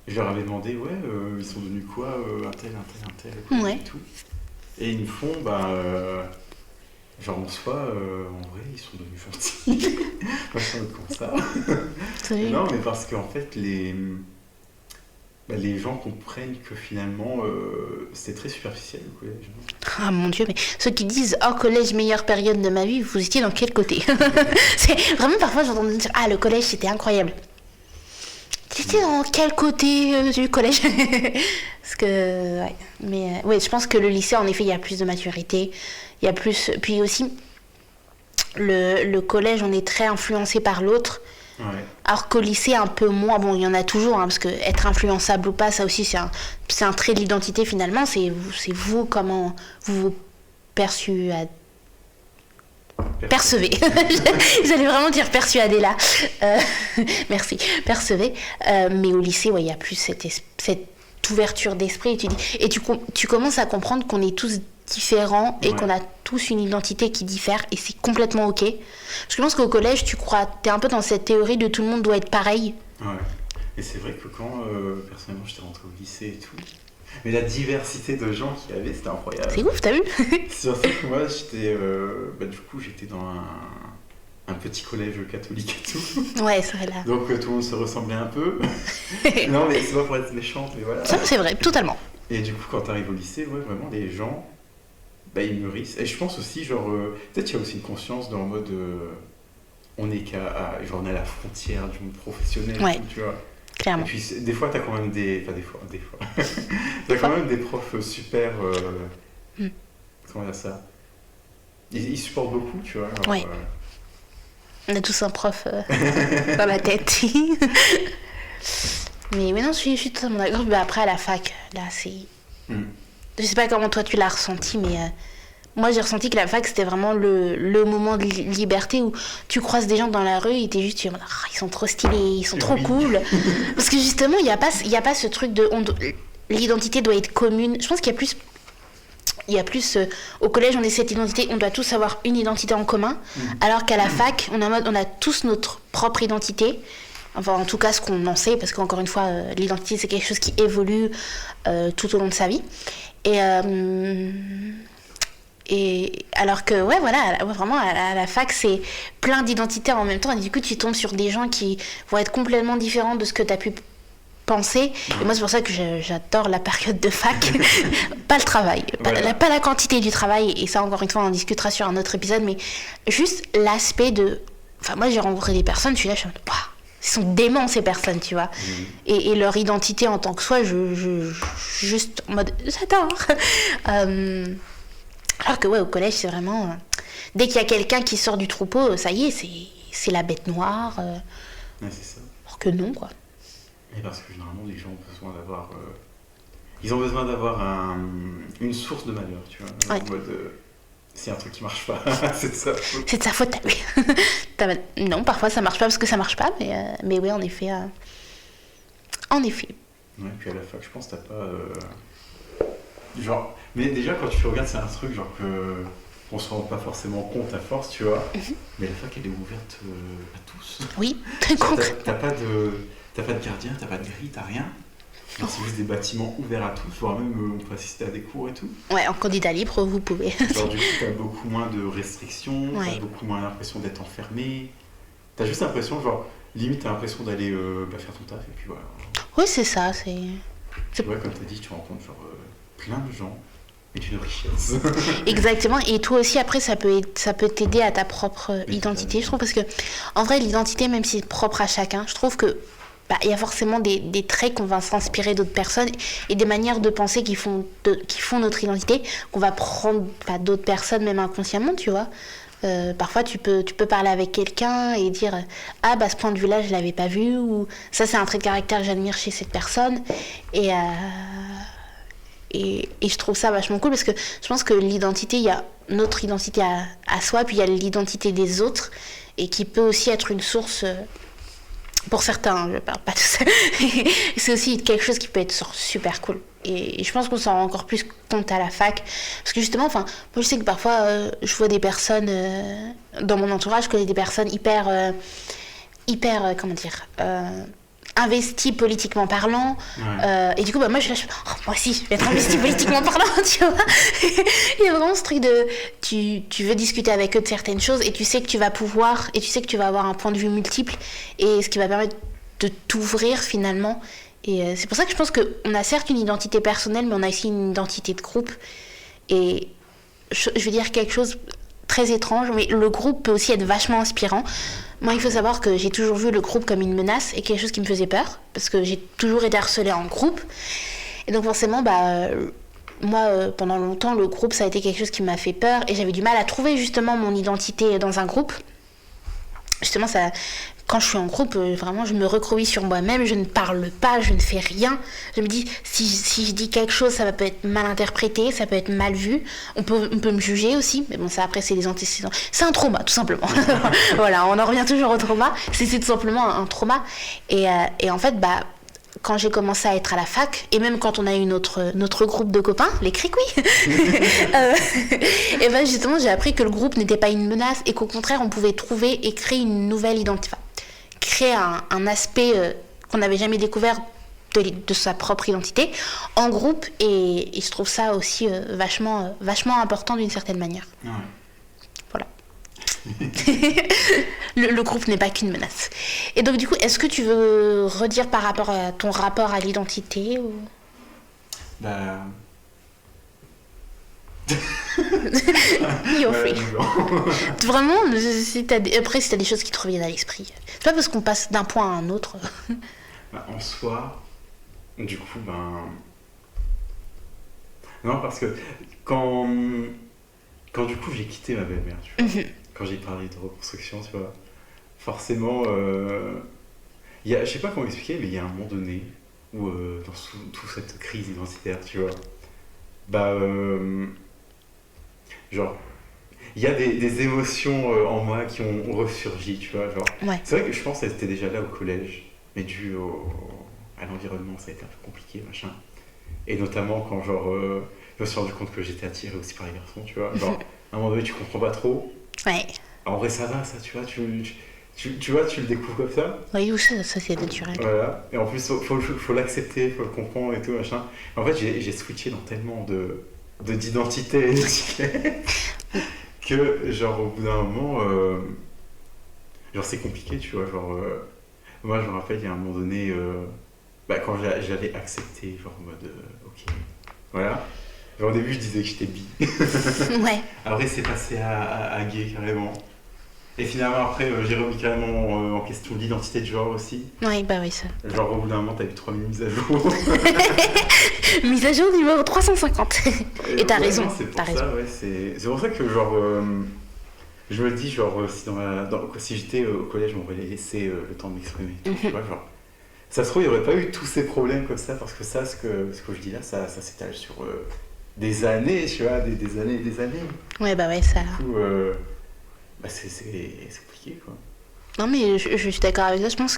je leur avais demandé ils sont devenus quoi, un tel et tout, et ils me font genre en soi en vrai ils sont devenus gentils. Moi je suis comme ça. Non mais parce qu'en fait les gens comprennent que finalement c'est très superficiel le collège. Ah mon Dieu, mais ceux qui disent collège meilleure période de ma vie, vous étiez dans quel côté? C'est vraiment parfois j'entends dire le collège c'était incroyable. T'étais dans quel côté du collège? Parce que mais je pense que le lycée en effet il y a plus de maturité, il y a plus, puis aussi le collège on est très influencé par l'autre. Ouais. Alors qu'au lycée un peu moins, il y en a toujours parce que être influençable ou pas, ça aussi c'est un trait de l'identité finalement, c'est vous comment vous vous percevez. J'allais vraiment dire persuader là. Merci, percevez. Mais au lycée il y a plus cette ouverture d'esprit et tu commences à comprendre qu'on est tous différents et qu'on a tous une identité qui diffère et c'est complètement ok. Parce que je pense qu'au collège t'es un peu dans cette théorie de tout le monde doit être pareil. Ouais. Et c'est vrai que quand, personnellement, j'étais rentré au lycée et tout, mais la diversité de gens qu'il y avait, c'était incroyable. C'est ouf, t'as vu? Surtout que moi, du coup, j'étais dans un petit collège catholique et tout. Ouais, c'est vrai là. Donc tout le monde se ressemblait un peu. Non, mais c'est pas pour être méchante, mais voilà. Ça, c'est vrai, totalement. Et du coup, quand t'arrives au lycée, ouais, vraiment, les gens, ils mûrissent. Et je pense aussi, genre, peut-être qu'il y a aussi une conscience dans le mode, on est genre, on est à la frontière du monde professionnel, Ouais. tu vois. Clairement. Et puis, des fois, t'as quand même t'as quand même des profs super, comment dire ça, ils supportent beaucoup, tu vois. Alors, Ouais. On a tous un prof dans la tête. Mais non, je suis totalement d'accord. Bah, après, à la fac, là, c'est... Je sais pas comment toi tu l'as ressenti, mais moi j'ai ressenti que la fac c'était vraiment le moment de liberté où tu croises des gens dans la rue et t'es juste, tu dis, ah, ils sont trop stylés, ils sont trop cool. Parce que justement, il n'y a pas ce truc de... l'identité doit être commune. Je pense qu'il y a plus au collège, on est cette identité, on doit tous avoir une identité en commun, alors qu'à la fac, on a tous notre propre identité. Enfin, en tout cas, ce qu'on en sait, parce qu'encore une fois, l'identité, c'est quelque chose qui évolue tout au long de sa vie. Et alors que, ouais, voilà, vraiment, à la fac, c'est plein d'identités en même temps. Et du coup, tu tombes sur des gens qui vont être complètement différents de ce que tu as pu penser. Et moi, c'est pour ça que j'adore la période de fac. Pas le travail, pas la quantité du travail. Et ça, encore une fois, on en discutera sur un autre épisode. Mais juste l'aspect de... Enfin, moi, j'ai rencontré des personnes, je suis là, je suis en mode, waouh, ils sont déments, ces personnes, tu vois. Et leur identité en tant que soi, juste en mode, j'adore. Alors que, ouais, au collège, c'est vraiment... dès qu'il y a quelqu'un qui sort du troupeau, ça y est, c'est la bête noire. Ouais, c'est ça. Alors que non, quoi. Et parce que généralement, les gens ont besoin d'avoir... ils ont besoin d'avoir une source de malheur, tu vois. Ouais. En mode... c'est un truc qui marche pas, c'est de sa faute. C'est de sa faute à lui. Non, parfois ça marche pas parce que ça marche pas, mais oui, en effet. En effet. Ouais, puis à la fac, je pense que t'as pas... genre... Mais déjà, quand tu regardes, c'est un truc genre qu'on se rend pas forcément compte à force, tu vois. Mais la fac, elle est ouverte à tous. Oui, t'as pas de gardien, t'as pas de grille, t'as rien. Genre, c'est juste des bâtiments ouverts à tous, voire même on peut assister à des cours et tout. Ouais, en candidat libre, vous pouvez. Genre du coup, t'as beaucoup moins de restrictions, t'as beaucoup moins l'impression d'être enfermé. T'as juste l'impression, genre, limite t'as l'impression d'aller faire ton taf et puis voilà. Oui, c'est ça, c'est... Ouais, comme t'as dit, tu rencontres genre plein de gens et d'une richesse. Exactement, et toi aussi après ça peut t'aider à ta propre identité, je trouve, parce que en vrai l'identité, même si c'est propre à chacun, je trouve que il y a forcément des traits qu'on va s'inspirer d'autres personnes et des manières de penser qui font notre identité, qu'on va prendre d'autres personnes, même inconsciemment, tu vois. Parfois tu peux parler avec quelqu'un et dire ah ce point de vue là je l'avais pas vu, ou ça c'est un trait de caractère que j'admire chez cette personne, et je trouve ça vachement cool, parce que je pense que l'identité, il y a notre identité à soi, puis il y a l'identité des autres, et qui peut aussi être une source, pour certains, je parle pas de ça, c'est aussi quelque chose qui peut être super cool. Et je pense qu'on s'en rend encore plus compte à la fac, parce que justement, moi je sais que parfois je vois des personnes, dans mon entourage, je connais des personnes hyper comment dire, investi politiquement parlant, et du coup moi je lâche, moi aussi je vais être investi politiquement parlant, tu vois. Il y a vraiment ce truc de tu veux discuter avec eux de certaines choses, et tu sais que tu vas pouvoir, et tu sais que tu vas avoir un point de vue multiple, et ce qui va permettre de t'ouvrir finalement. Et c'est pour ça que je pense qu'on a certes une identité personnelle, mais on a aussi une identité de groupe. Et je vais dire quelque chose très étrange, mais le groupe peut aussi être vachement inspirant. Moi, il faut savoir que j'ai toujours vu le groupe comme une menace et quelque chose qui me faisait peur, parce que j'ai toujours été harcelée en groupe. Et donc forcément, moi, pendant longtemps, le groupe, ça a été quelque chose qui m'a fait peur, et j'avais du mal à trouver justement mon identité dans un groupe. Justement, quand je suis en groupe, vraiment, je me recroqueville sur moi-même, je ne parle pas, je ne fais rien. Je me dis, si je dis quelque chose, ça peut être mal interprété, ça peut être mal vu. On peut me juger aussi, mais bon, ça après, c'est des antécédents. C'est un trauma, tout simplement. Voilà, on en revient toujours au trauma. C'est tout simplement un trauma. Et en fait, quand j'ai commencé à être à la fac, et même quand on a eu notre groupe de copains, les Cricouis, et justement, j'ai appris que le groupe n'était pas une menace, et qu'au contraire, on pouvait trouver et créer une nouvelle identité. Créer un aspect qu'on n'avait jamais découvert de sa propre identité en groupe, et je trouve ça aussi vachement important d'une certaine manière. Ouais. Voilà. Le groupe n'est pas qu'une menace. Et donc du coup, est-ce que tu veux redire par rapport à ton rapport à l'identité ou... Bah... You're free. Vraiment, après, si t'as des choses qui te reviennent à l'esprit. C'est pas parce qu'on passe d'un point à un autre. Bah, en soi, du coup, non, parce que quand du coup j'ai quitté ma belle-mère, tu vois, quand j'ai parlé de reconstruction, tu vois, forcément, je sais pas comment expliquer, mais il y a un moment donné où, dans toute cette crise identitaire, tu vois, genre, il y a des émotions en moi qui ont ressurgi, tu vois, genre. Ouais. C'est vrai que je pense qu'elles étaient déjà là au collège, mais dû à l'environnement, ça a été un peu compliqué, machin. Et notamment quand, genre, je me suis rendu compte que j'étais attiré aussi par les garçons, tu vois. Genre, à un moment donné, tu comprends pas trop. Ouais. En vrai, ça va, ça, tu vois, tu vois, tu le découvres comme ça. Oui, ou ça c'est naturel. Voilà. Et en plus, faut l'accepter, faut le comprendre et tout, machin. En fait, j'ai switché dans tellement d'identité et d'étiquette que, genre, au bout d'un moment, genre, c'est compliqué, tu vois. Genre, moi, je me rappelle, il y a un moment donné, quand j'avais accepté, genre, en mode, ok, voilà. Genre, au début, je disais que j'étais bi. Ouais. Après, c'est passé à gay, carrément. Et finalement, après, j'ai remis carrément en question l'identité de genre aussi. Oui, bah oui, ça. Genre, au bout d'un moment, t'as eu 3000 mises à jour. Mise à jour numéro 350. Et t'as raison. Non, c'est pour ça, ouais, c'est pour ça que, genre, je me dis, genre, si j'étais au collège, on m'aurait laissé le temps de m'exprimer. Tu vois, genre, ça se trouve, il n'y aurait pas eu tous ces problèmes comme ça, parce que ça, ce que je dis là, ça s'étale sur des années, tu vois, des années et des années. Ouais, bah ouais, ça. Du coup, c'est compliqué, quoi. Non, mais je suis d'accord avec ça. Je pense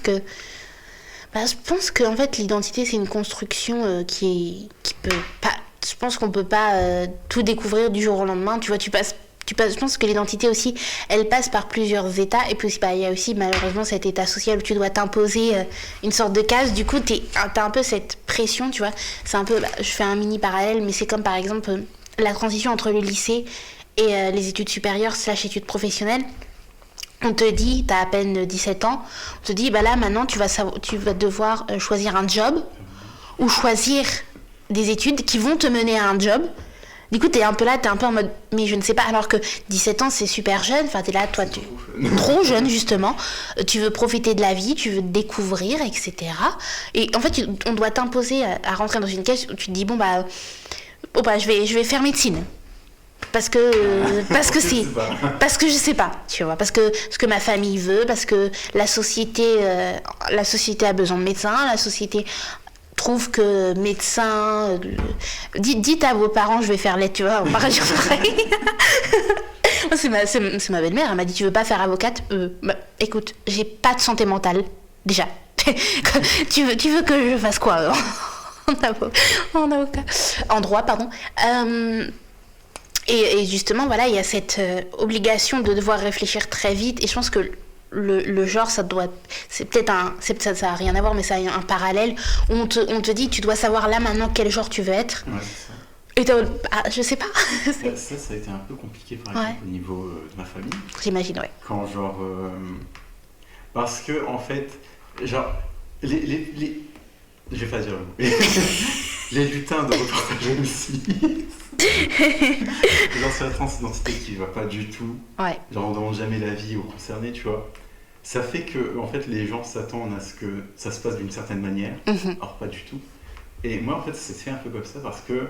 que en fait, l'identité, c'est une construction qui peut pas. Je pense qu'on peut pas tout découvrir du jour au lendemain. Tu vois, je pense que l'identité aussi, elle passe par plusieurs états. Et puis, il y a aussi malheureusement cet état social où tu dois t'imposer une sorte de case. Du coup, t'as un peu cette pression, tu vois. C'est un peu, je fais un mini parallèle, mais c'est comme par exemple la transition entre le lycée et les études supérieures / études professionnelles. On te dit, t'as à peine 17 ans, on te dit, bah là maintenant tu vas devoir choisir un job ou choisir des études qui vont te mener à un job. Du coup, t'es un peu en mode, mais je ne sais pas, alors que 17 ans c'est super jeune, enfin t'es là, toi tu trop jeune justement, tu veux profiter de la vie, tu veux découvrir, etc. Et en fait, on doit t'imposer à rentrer dans une case où tu te dis, je vais faire médecine. Parce que je sais pas, tu vois, parce que ce que ma famille veut, parce que la société a besoin de médecins, la société trouve que médecin, dites à vos parents je vais faire lettre, tu vois, on va réagir pareil. c'est ma belle-mère, elle m'a dit tu veux pas faire avocate, écoute, j'ai pas de santé mentale déjà. tu veux que je fasse quoi en droit, pardon. Et justement, voilà, il y a cette obligation de devoir réfléchir très vite. Et je pense que le genre, ça a rien à voir, mais ça a un parallèle où on te dit, tu dois savoir là maintenant quel genre tu veux être. Ouais, c'est ça. Et je sais pas. Ça a été un peu compliqué, par exemple, au niveau de ma famille. J'imagine, ouais. Quand, genre... parce que, en fait, genre, je vais pas dire le mot. Les lutins de reportage aussi. Genre sur la transidentité qui va pas du tout. Ouais. Genre on demande jamais l'avis aux concernés, tu vois. Ça fait que en fait les gens s'attendent à ce que ça se passe d'une certaine manière. Alors pas du tout. Et moi en fait ça s'est fait un peu comme ça parce que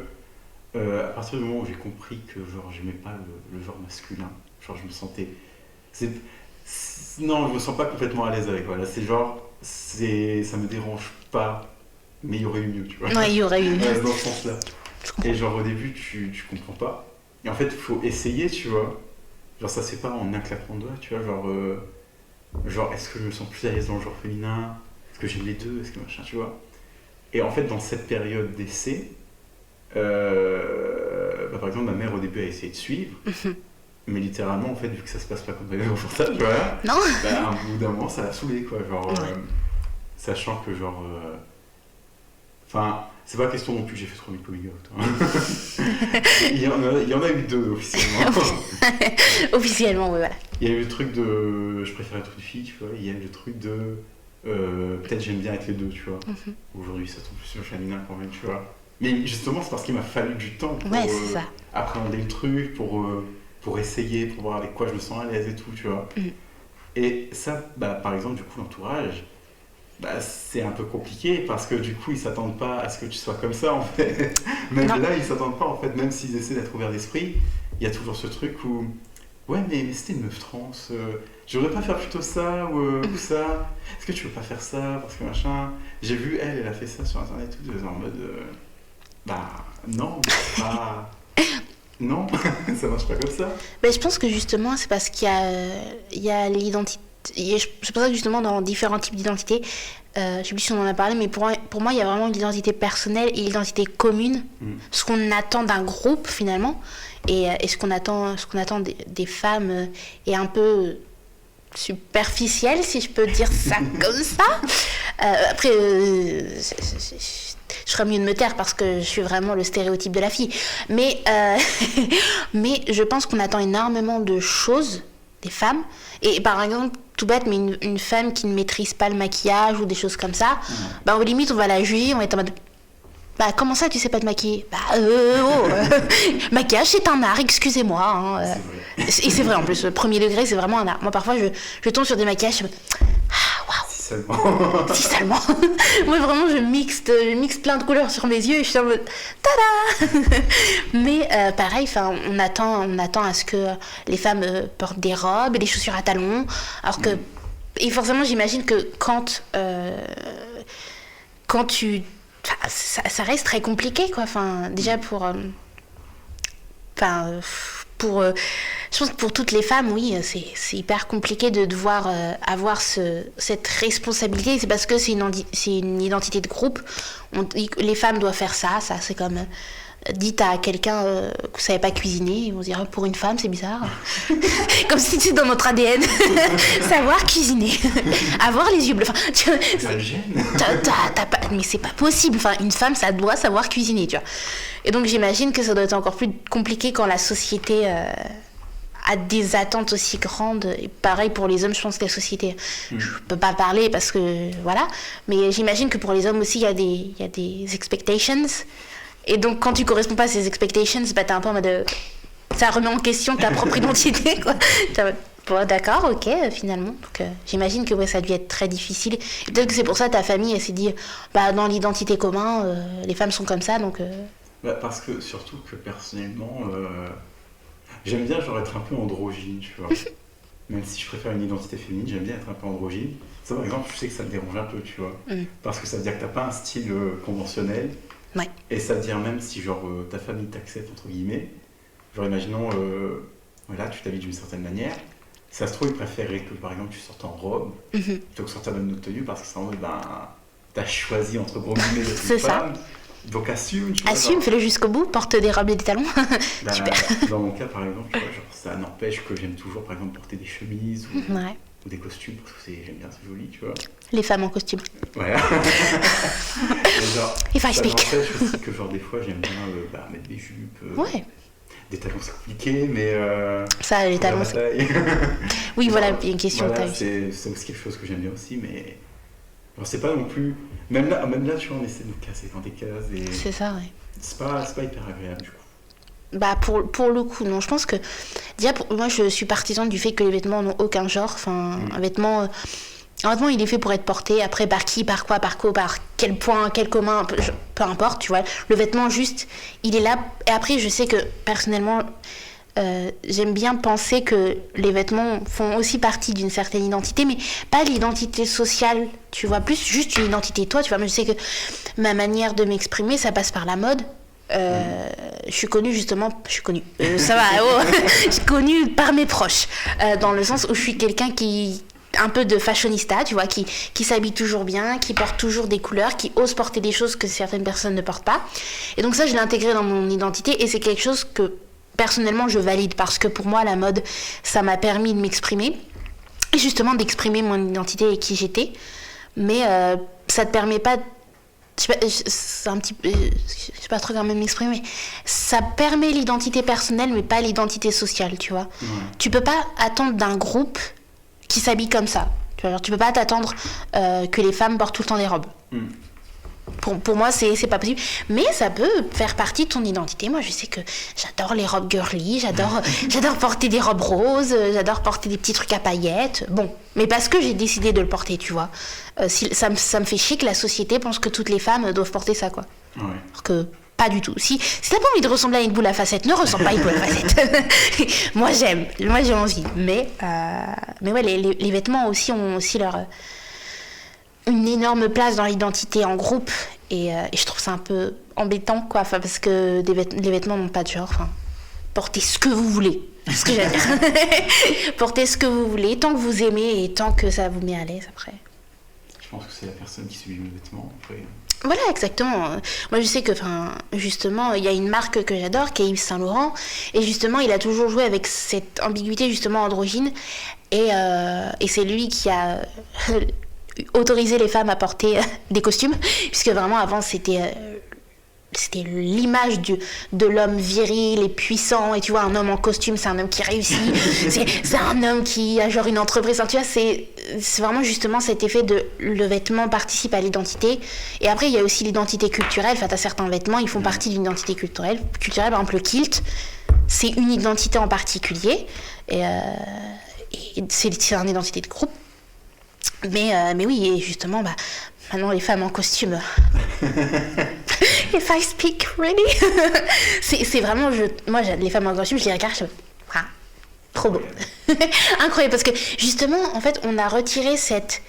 à partir du moment où j'ai compris que genre j'aimais pas le genre masculin, genre je me sentais. Non, je me sens pas complètement à l'aise avec. Voilà, c'est genre ça me dérange pas, mais il y aurait eu mieux, tu vois. Ouais, il y aurait eu mieux. Dans ce sens-là. Et genre au début tu comprends pas. Et en fait il faut essayer, tu vois. Genre ça se fait pas en un claquement de doigts, tu vois. Genre est-ce que je me sens plus à l'aise dans le genre féminin? Est-ce que j'aime les deux? Est-ce que machin, tu vois. Et en fait dans cette période d'essai, par exemple ma mère au début a essayé de suivre. Mais littéralement en fait vu que ça se passe pas comme prévu pour ça, tu vois. Non. À un bout d'un moment ça l'a saoulé quoi. Genre sachant que genre... Enfin, c'est pas question non plus que j'ai fait 3000 coming out. Hein. il y en a eu 2 officiellement. Officiellement, oui, voilà. Il y a eu le truc de... Je préfère être une fille, tu vois. Il y a eu le truc de... peut-être j'aime bien être les 2, tu vois. Aujourd'hui, ça tombe plus sur le féminin quand même, tu vois. Mais justement, c'est parce qu'il m'a fallu du temps pour c'est ça. appréhender le truc, pour essayer, pour voir avec quoi je me sens à l'aise et tout, tu vois. Et ça, par exemple, du coup, l'entourage, c'est un peu compliqué parce que du coup, ils s'attendent pas à ce que tu sois comme ça, en fait. Même là, ils s'attendent pas, en fait. Même s'ils essaient d'être ouverts d'esprit, il y a toujours ce truc où... Ouais, mais c'était une meuf trans. Je voudrais pas faire plutôt ça ou ça. Est-ce que tu veux pas faire ça parce que machin. J'ai vu elle a fait ça sur internet tout en mode. Non, pas. Non, ça marche pas comme ça. Je pense que justement, c'est parce qu'il y a l'identité. C'est pour ça que justement, dans différents types d'identités, je sais plus si on en a parlé, mais pour moi, il y a vraiment l'identité personnelle et l'identité commune. Ce qu'on attend d'un groupe finalement, et ce qu'on attend des femmes est un peu superficiel, si je peux dire ça comme ça. Après, je ferais mieux de me taire parce que je suis vraiment le stéréotype de la fille. Mais je pense qu'on attend énormément de choses des femmes. Et par exemple, tout bête, mais une femme qui ne maîtrise pas le maquillage ou des choses comme ça, au limite, on va la juger, on va être en mode... comment ça, tu sais pas te maquiller? Maquillage, c'est un art, excusez-moi. Hein. Et c'est vrai, en plus, le premier degré, c'est vraiment un art. Moi, parfois, je tombe sur des maquillages, je me... Waouh! Si seulement. Moi, vraiment, je mixe plein de couleurs sur mes yeux et je suis en mode tada. Mais pareil, on attend à ce que les femmes portent des robes et des chaussures à talons. Alors que. Et forcément, j'imagine que quand tu. Ça reste très compliqué, quoi. Déjà je pense que pour toutes les femmes, oui, c'est hyper compliqué de devoir avoir cette responsabilité. C'est parce que c'est une identité de groupe. Les femmes doivent faire ça c'est comme... dites à quelqu'un que vous savez pas cuisiner, ils vont dire pour une femme c'est bizarre. Comme si c'était dans notre ADN. Savoir cuisiner, avoir les yeux bleus. Ça le gêne. Mais c'est pas possible. Une femme ça doit savoir cuisiner, tu vois. Et donc j'imagine que ça doit être encore plus compliqué quand la société a des attentes aussi grandes. Et pareil pour les hommes, je pense que la société, je peux pas parler parce que voilà. Mais j'imagine que pour les hommes aussi il y a des expectations. Et donc, quand tu corresponds pas à ces expectations, t'es un peu en mode... ça remet en question ta propre identité, quoi. Bon, d'accord, ok, finalement. Donc, j'imagine que ça a dû être très difficile. Et peut-être que c'est pour ça que ta famille, elle s'est dit, dans l'identité commune, les femmes sont comme ça, donc... Parce que, surtout que personnellement, j'aime bien être un peu androgyne, tu vois. Même si je préfère une identité féminine, j'aime bien être un peu androgyne. Ça, par exemple, je sais que ça me dérange un peu, tu vois. Parce que ça veut dire que t'as pas un style conventionnel. Ouais. Et ça veut dire même si ta famille t'accepte entre guillemets, imaginons tu t'habilles d'une certaine manière, ça se trouve ils préféreraient que par exemple tu sortes en robe plutôt que sortir dans une autre tenue parce que c'est en mode t'as choisi entre gros guillemets d'être une femme, donc assume, tu vois. Assume, fais-le jusqu'au bout, porte des robes et des talons. Super. Dans mon cas par exemple, ça n'empêche que j'aime toujours par exemple porter des chemises ou des costumes parce que j'aime bien, c'est joli, tu vois. Les femmes en costume. Ouais. If I speak. Ça n'empêche aussi que des fois j'aime bien mettre des jupes. Des talons c'est compliqué, mais... ça, les talons... Oui, voilà, il y a une question de taille. C'est aussi quelque chose que j'aime bien aussi, mais... c'est pas non plus... Même là, tu vois, on essaie de nous casser dans des cases et... C'est ça, ouais. C'est pas hyper agréable, du coup. Pour le coup, non. Je pense que... Déjà, moi, je suis partisane du fait que les vêtements n'ont aucun genre. Un vêtement... Un vêtement, il est fait pour être porté. Après, par qui, par quoi, par quel point, quel commun, peu importe, tu vois. Le vêtement, juste, il est là. Et après, je sais que, personnellement, j'aime bien penser que les vêtements font aussi partie d'une certaine identité, mais pas l'identité sociale, tu vois. Plus juste une identité, toi, tu vois. Moi, je sais que ma manière de m'exprimer, ça passe par la mode. Je suis connue justement, ça va, je suis connue par mes proches, dans le sens où je suis quelqu'un qui... un peu de fashionista, tu vois, qui s'habille toujours bien, qui porte toujours des couleurs, qui ose porter des choses que certaines personnes ne portent pas. Et donc ça, je l'ai intégré dans mon identité et c'est quelque chose que, personnellement, je valide parce que pour moi, la mode, ça m'a permis de m'exprimer et justement d'exprimer mon identité et qui j'étais. mais ça te permet pas... c'est un petit peu... je sais pas trop comment m'exprimer, mais ça permet l'identité personnelle, mais pas l'identité sociale, tu vois. Tu peux pas attendre d'un groupe qui s'habille comme ça. Tu vois, genre, tu peux pas t'attendre que les femmes portent tout le temps des robes. Pour moi, c'est pas possible. Mais ça peut faire partie de ton identité. Moi, je sais que j'adore les robes girly, j'adore porter des robes roses, j'adore porter des petits trucs à paillettes. Bon, mais parce que j'ai décidé de le porter, tu vois. Ça me fait chier que la société pense que toutes les femmes doivent porter ça, quoi. Ouais. Alors que pas du tout. Si t'as pas envie de ressembler à une boule à facettes, ne ressemble pas à une boule à facettes. Moi, j'ai envie. Mais ouais, les vêtements aussi ont aussi une énorme place dans l'identité en groupe et je trouve ça un peu embêtant, quoi, parce que les vêtements n'ont pas de genre. Portez ce que vous voulez, c'est ce que j'ai à dire. Portez ce que vous voulez, tant que vous aimez et tant que ça vous met à l'aise après. Je pense que c'est la personne qui subit le vêtement après. Voilà, exactement. Moi, je sais que, justement, il y a une marque que j'adore, qui est Yves Saint Laurent, et justement, il a toujours joué avec cette ambiguïté, justement, androgyne, et c'est lui qui a autorisé les femmes à porter des costumes, puisque vraiment, avant, c'était l'image de l'homme viril et puissant, et tu vois, un homme en costume, c'est un homme qui réussit, c'est un homme qui a genre une entreprise, tu vois, c'est vraiment justement cet effet de le vêtement participe à l'identité. Et après il y a aussi l'identité culturelle. Enfin, t'as certains vêtements, ils font partie d'une identité culturelle, par exemple le kilt, c'est une identité en particulier, et c'est une identité de groupe, mais oui, et justement maintenant les femmes en costume if I speak really c'est vraiment moi les femmes en costume, je les regarde, trop beau. Incroyable, parce que justement en fait on a retiré cet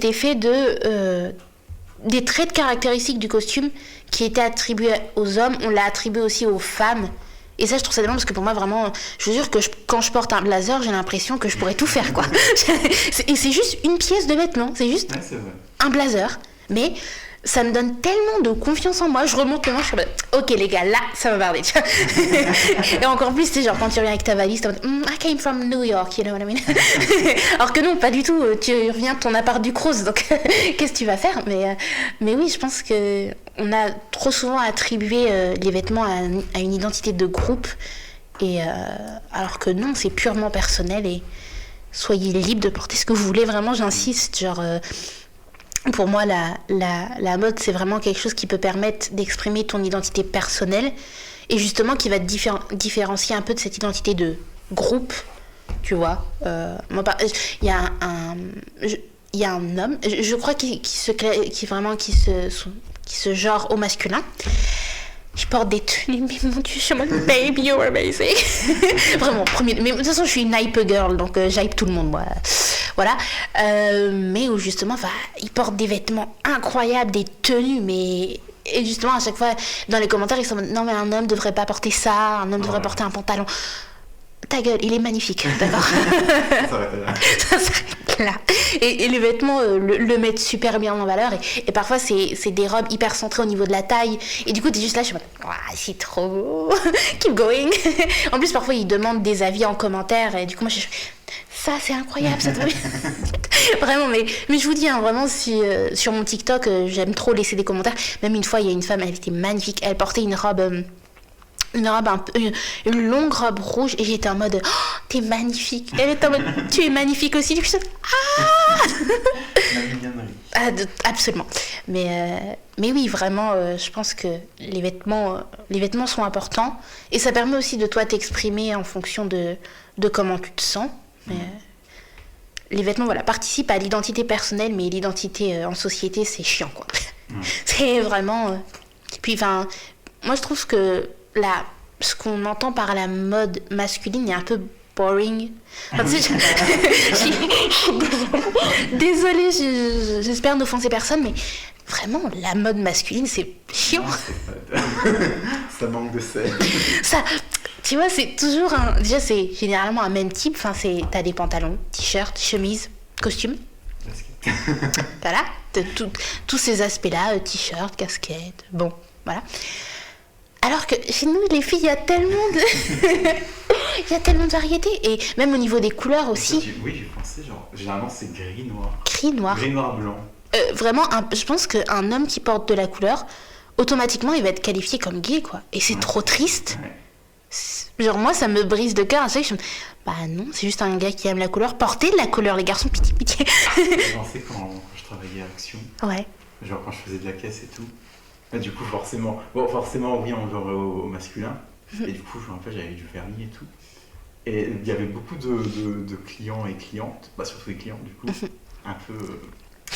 effet des traits de caractéristiques du costume qui étaient attribués aux hommes, on l'a attribué aussi aux femmes. Et ça, je trouve ça dommage, parce que pour moi, vraiment, je vous jure que quand je porte un blazer, j'ai l'impression que je pourrais tout faire, quoi. Et c'est juste une pièce de vêtement, c'est juste un blazer. Mais ça me donne tellement de confiance en moi, je remonte le manche, je suis ok les gars, là, ça m'a bardé. Et encore plus, tu sais, genre quand tu reviens avec ta valise, t'es en mode, I came from New York, you know what I mean. Alors que non, pas du tout, tu reviens de ton appart du Crous, donc qu'est-ce que tu vas faire? Mais oui, je pense que on a trop souvent attribué les vêtements à une identité de groupe, et alors que non, c'est purement personnel, et soyez libre de porter ce que vous voulez, vraiment, j'insiste, genre... Pour moi, la mode, c'est vraiment quelque chose qui peut permettre d'exprimer ton identité personnelle, et justement qui va te différencier un peu de cette identité de groupe, tu vois. Il y a un homme, je crois, qui se genre au masculin. Je porte des tenues, mais mon Dieu, je suis en mode baby, you're amazing. Vraiment, premier. Mais de toute façon, je suis une hype girl, donc j'hype tout le monde, moi. Voilà. Mais où justement, ils portent des vêtements incroyables, des tenues, mais. Et justement, à chaque fois, dans les commentaires, ils sont en mode non, mais un homme devrait pas porter ça, un homme devrait porter un pantalon. Ta gueule, il est magnifique, d'accord. Ça s'arrête là. Et les vêtements le mettent super bien en valeur, et parfois c'est des robes hyper centrées au niveau de la taille, et du coup t'es juste là, je suis en mode c'est trop beau. Keep going. En plus parfois ils demandent des avis en commentaire, et du coup moi je suis ça c'est incroyable, ça te bien. Vraiment, mais je vous dis, vraiment, si sur mon TikTok j'aime trop laisser des commentaires. Même une fois il y a une femme, elle était magnifique, elle portait une robe une longue robe rouge, et j'étais en mode t'es magnifique. Elle était en mode tu es magnifique aussi. Du coup, absolument. Mais oui, vraiment, je pense que les vêtements sont importants, et ça permet aussi de toi t'exprimer en fonction de comment tu te sens. Les vêtements, voilà, participent à l'identité personnelle, mais l'identité en société, c'est chiant, quoi. C'est vraiment. Puis, moi, je trouve que ce qu'on entend par la mode masculine est un peu boring. Désolée, j'espère n'offenser personne, mais vraiment, la mode masculine, c'est chiant. Ça manque de sel. Ça, tu vois, c'est toujours déjà, c'est généralement un même type. T'as des pantalons, t-shirts, chemises, costumes. Voilà, tous ces aspects-là, t-shirt, casquette, bon, voilà. Alors que chez nous, les filles, il y a tellement de... il y a tellement de variétés. Et même au niveau des couleurs aussi. Oui, j'ai pensé, genre, généralement c'est gris, noir. Gris, noir. Gris, noir, blanc. Vraiment, je pense qu'un homme qui porte de la couleur, automatiquement, il va être qualifié comme gay, quoi. Et c'est trop triste. Ouais. Genre, moi, ça me brise le cœur. Je me dis, bah non, c'est juste un gars qui aime la couleur. Portez de la couleur, les garçons, pitié, pitié. J'ai pensé quand je travaillais à Action, Ouais. genre quand je faisais de la caisse et tout. Et du coup, forcément, oui, on jouait au masculin. Et du coup, je me rappelle, j'avais du vernis et tout. Et il y avait beaucoup de clients et clientes, bah surtout les clients, du coup, un peu.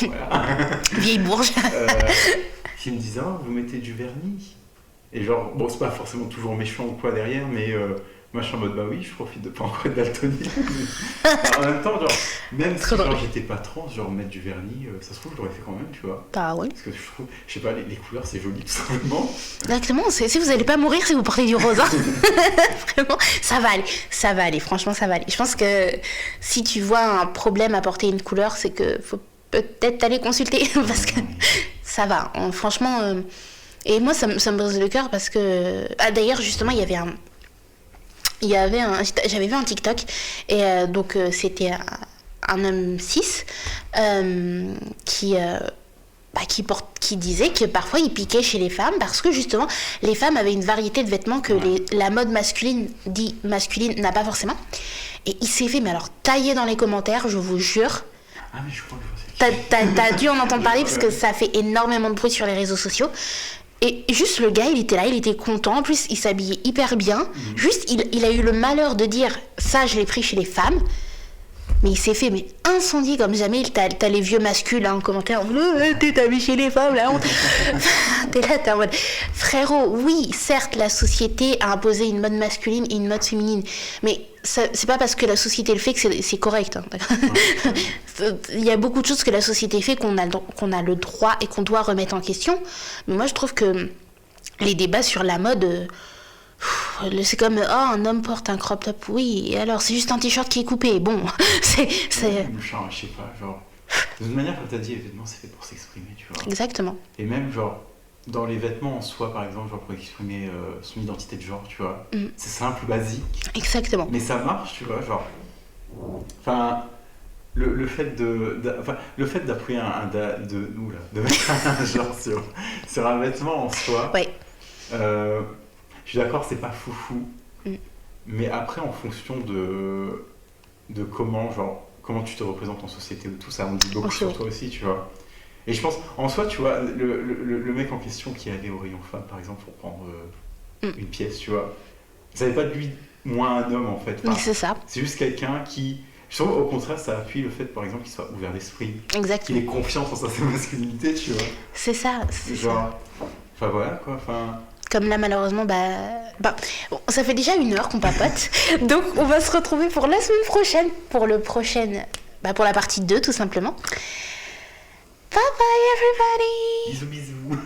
Voilà. Vieille bourge. Qui me disaient, oh, vous mettez du vernis. Et genre, bon, c'est pas forcément toujours méchant ou quoi derrière, mais moi je suis en mode, bah oui, je profite de pas encore être daltonien. En même temps, genre, même si genre, j'étais pas trans, genre mettre du vernis, ça se trouve, je l'aurais fait quand même, tu vois. Bah oui. Parce que je trouve, je sais pas, les couleurs c'est joli tout simplement. Exactement, si vous allez pas mourir si vous portez du rose. Hein. Vraiment, ça va aller, franchement ça va aller. Je pense que si tu vois un problème à porter une couleur, c'est que faut peut-être aller consulter parce que ça va. Franchement, et moi ça me brise le cœur parce que... Ah d'ailleurs justement j'avais vu un TikTok et donc c'était un homme cis qui disait que parfois il piquait chez les femmes parce que justement les femmes avaient une variété de vêtements que la mode masculine n'a pas forcément. Et il s'est fait, mais alors, tailler dans les commentaires, je vous jure. Ah mais je crois que je T'as dû en entendre parler parce que ça fait énormément de bruit sur les réseaux sociaux. Et juste le gars, il était là, il était content. En plus, il s'habillait hyper bien. Juste, il a eu le malheur de dire ça, je l'ai pris chez les femmes. Mais il s'est fait incendier comme jamais. T'as les vieux masculins en commentaire. T'es habillé chez les femmes là. T'es là, t'es en mode frérot. Oui, certes, la société a imposé une mode masculine et une mode féminine. Mais c'est pas parce que la société le fait que c'est correct. Hein, il y a beaucoup de choses que la société fait qu'on a le droit et qu'on doit remettre en question. Mais moi, je trouve que les débats sur la mode. C'est comme un homme porte un crop top, oui, et alors c'est juste un t-shirt qui est coupé, bon, c'est... Je sais pas, genre, de toute manière, comme t'as dit, les vêtements c'est fait pour s'exprimer, tu vois. Exactement. Et même, genre, dans les vêtements en soi, par exemple, genre pour exprimer son identité de genre, tu vois, c'est simple, basique. Exactement. Mais ça marche, tu vois, genre, enfin, le fait d'appuyer de mettre un genre sur un vêtement en soi, ouais. Je suis d'accord, c'est pas foufou, mais après, en fonction de comment tu te représentes en société ou tout, ça on dit beaucoup sur toi aussi, tu vois. Et je pense, en soi, tu vois, le mec en question qui allait au rayon femme, par exemple, pour prendre une pièce, tu vois, ça n'est pas de lui moins un homme, en fait. Enfin, c'est ça. C'est juste quelqu'un qui... Je trouve, au contraire, ça appuie le fait, par exemple, qu'il soit ouvert d'esprit. Exactement. Qu'il ait confiance en sa masculinité, tu vois. C'est ça. Genre... Enfin, voilà, quoi, enfin... Comme là, malheureusement, bon, ça fait déjà 1 heure qu'on papote. Donc, on va se retrouver pour la semaine prochaine, pour la partie 2, tout simplement. Bye bye, everybody! Bisous, bisous!